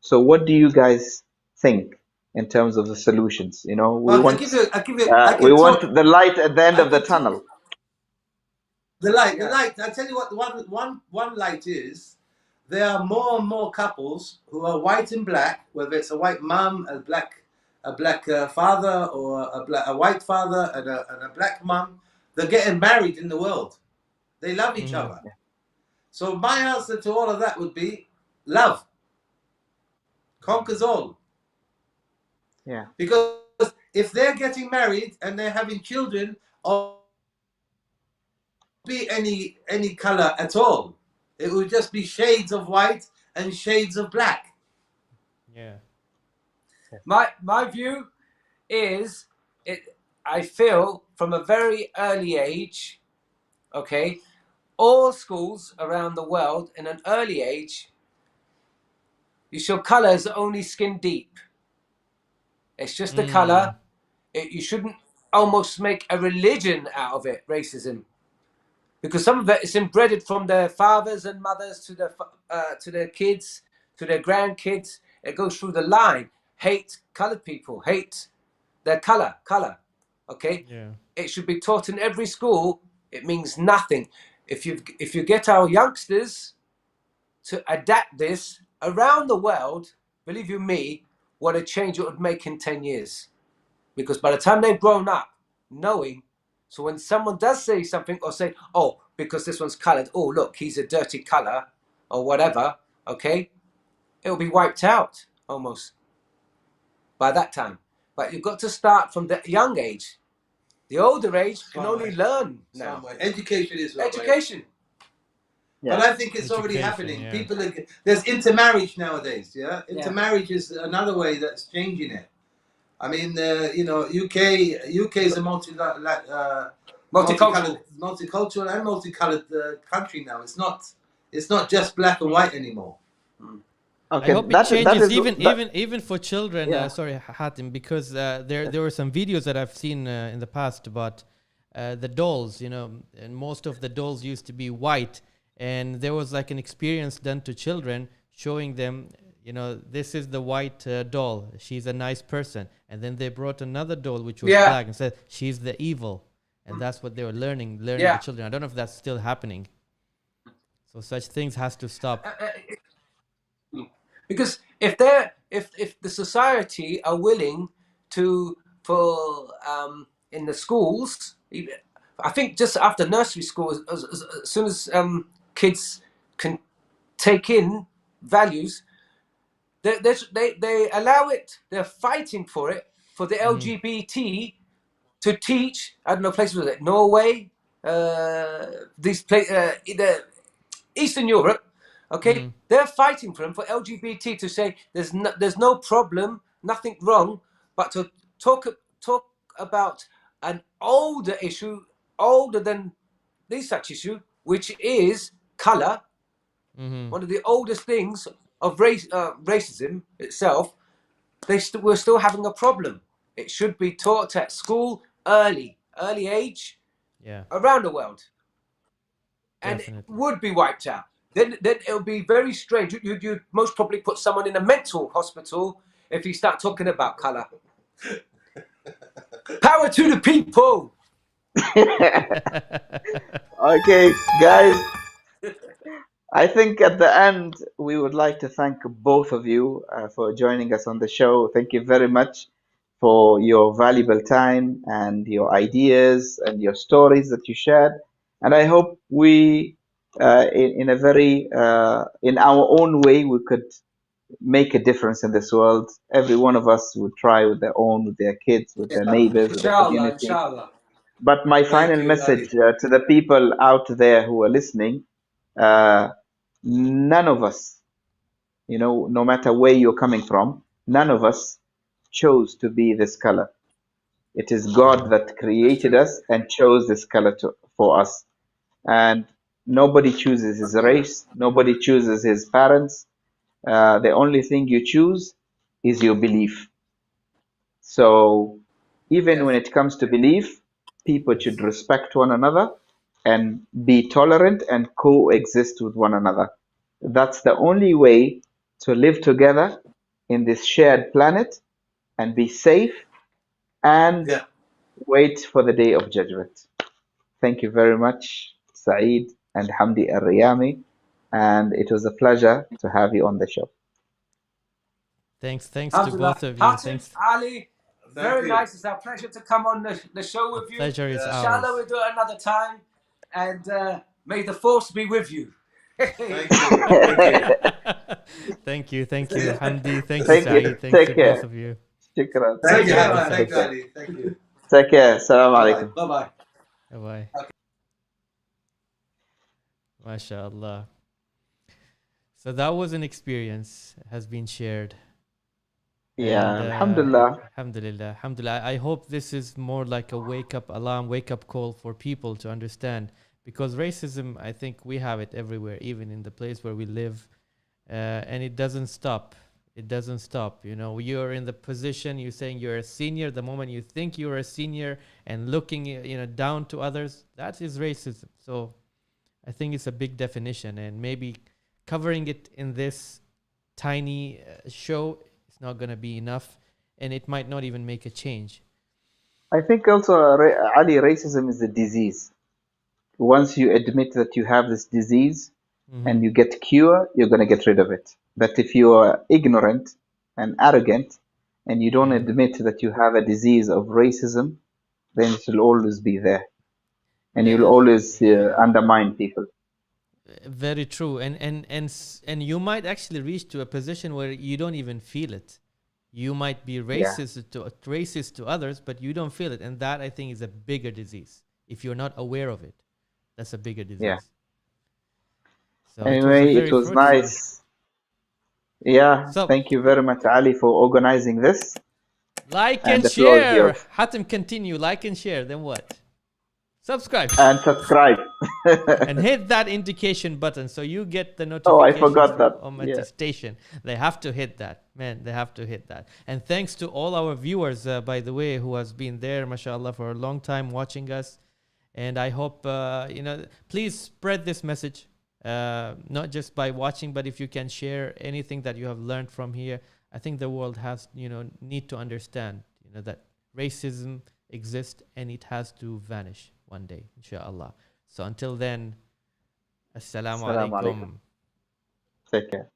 So, what do you guys think in terms of the solutions? You know, Well, I we can want talk. the light at the end I of the can talk. tunnel. The light, the Yeah. light. I tell you what, one light is. There are more and more couples who are white and black, whether it's a white mum, a black father, or a white father and a black mum. They're getting married in the world. They love each Mm-hmm. other. So my answer to all of that would be love conquers all. Yeah, Because if they're getting married and they're having children, or be any color at all. It would just be shades of white and shades of black. Yeah. My view is I feel from a very early age, okay, all schools around the world in an early age, you show colours only skin deep. It's just a colour. You shouldn't almost make a religion out of it, racism, because some of it is inbred from their fathers and mothers to their kids, to their grandkids. It goes through the line. Hate coloured people, hate their colour. Okay, Yeah. it should be taught in every school. It means nothing. If you get our youngsters to adapt this around the world, believe you me, what a change it would make in 10 years. Because by the time they've grown up, knowing, so when someone does say something or say, oh, because this one's coloured, oh, look, he's a dirty colour or whatever, okay, it'll be wiped out almost by that time. But you've got to start from the young age. The older age can only learn now. Education is what Education. yeah. But I think it's already Education, happening. yeah. People there's intermarriage nowadays. Yeah, intermarriage is another way that's changing it. I mean, you know, UK is a Multicultural. multicultural and multicolored country now. It's not just black and white anymore. I Okay, hope it that changes is even for children. Yeah. Sorry, Hatim, because there were some videos that I've seen in the past about the dolls. You know, and most of the dolls used to be white, and there was like an experience done to children showing them, you know, this is the white doll. She's a nice person, and then they brought another doll which was black and said she's the evil, and that's what they were learning the children. I don't know if that's still happening. So such things has to stop. Because if the society are willing to for in the schools, I think just after nursery school, as soon as kids can take in values, they allow it. They're fighting for it for the LGBT to teach. I don't know places was it Norway, these either Eastern Europe. Okay, they're fighting for them for LGBT to say there's no problem, nothing wrong, but to talk about an older issue, older than this such issue, which is color, one of the oldest things of racism itself. We're still having a problem. It should be taught at school early age, around the world, and Definitely. it would be wiped out. Then it'll be very strange. You'd most probably put someone in a mental hospital if you start talking about color. Power to the people. Okay, guys, I think at the end we would like to thank both of you for joining us on the show. Thank you very much for your valuable time and your ideas and your stories that you shared. And I hope we, in a very, in our own way, we could make a difference in this world. Every one of us would try with their own, with their kids, with their Yeah. neighbors, with the Inshallah, community. inshallah. But my Thank final you, message Ali. to the people out there who are listening, uh, none of us, no matter where you're coming from, none of us chose to be this color. It is God that That's created true. us and chose this color for us. And nobody chooses his race, nobody chooses his parents. The only thing you choose is your belief. So even Yes. when it comes to belief, people should respect one another and be tolerant and coexist with one another. That's the only way to live together in this shared planet and be safe and Yeah. wait for the day of judgment. Thank you very much, Saeed and Hamdi Al Riyami. And it was a pleasure to have you on the show. Thanks to Alhamdulillah. both of you. Hatim, Thanks. Ali, Thank very you. nice. It's our pleasure to come on the show The with you. pleasure is Yeah. Inshallah, ours. we'll do it another time. And may the force be with you. Thank you. Thank you. Thank you, Hamdi. Thank you, Thank you. Saeed. Thanks to Take both care. of you. Shukran. Thank Take you, care, Hamdi. man. Thank Take you, care. Ali. Thank you. Take care. Assalamu Bye bye. alaikum. Bye bye. Bye bye. MashaAllah. So that was an experience has been shared. And Yeah, Alhamdulillah. alhamdulillah, I hope this is more like a wake up alarm, wake up call for people to understand, because racism, I think we have it everywhere, even in the place where we live, and it doesn't stop. It doesn't stop. You're in the position, you're saying you're a senior. The moment you think you're a senior and looking, down to others, that is racism. So I think it's a big definition, and maybe covering it in this tiny show is not going to be enough, and it might not even make a change. I think also, Ali, racism is a disease. Once you admit that you have this disease and you get cure, you're going to get rid of it. But if you are ignorant and arrogant and you don't admit that you have a disease of racism, then it will always be there. And you'll Uh, always undermine people. Very true, and you might actually reach to a position where you don't even feel it. You might be Yeah. racist to others, but you don't feel it, and that, I think, is a bigger disease. If you're not aware of it, that's a bigger Yeah. disease. So it was a Anyway, it very was fruitful. nice. Yeah. So Thank you very much, Ali, for organizing this. like And and the floor is share. yours. Hatim, continue. Like and share. Then what? Subscribe. And subscribe. And hit that indication button so you get the Oh, I notifications forgot from that. Ummati Yeah. Station. They have to hit that, man. They have to hit that. And thanks to all our viewers, by the way, who has been there, mashallah, for a long time watching us. And I hope please spread this message, not just by watching, but if you can share anything that you have learned from here. I think the world has need to understand that racism exists and it has to vanish one day, inshallah. So until then, assalamu Assalamu alaikum. alaikum. Take care.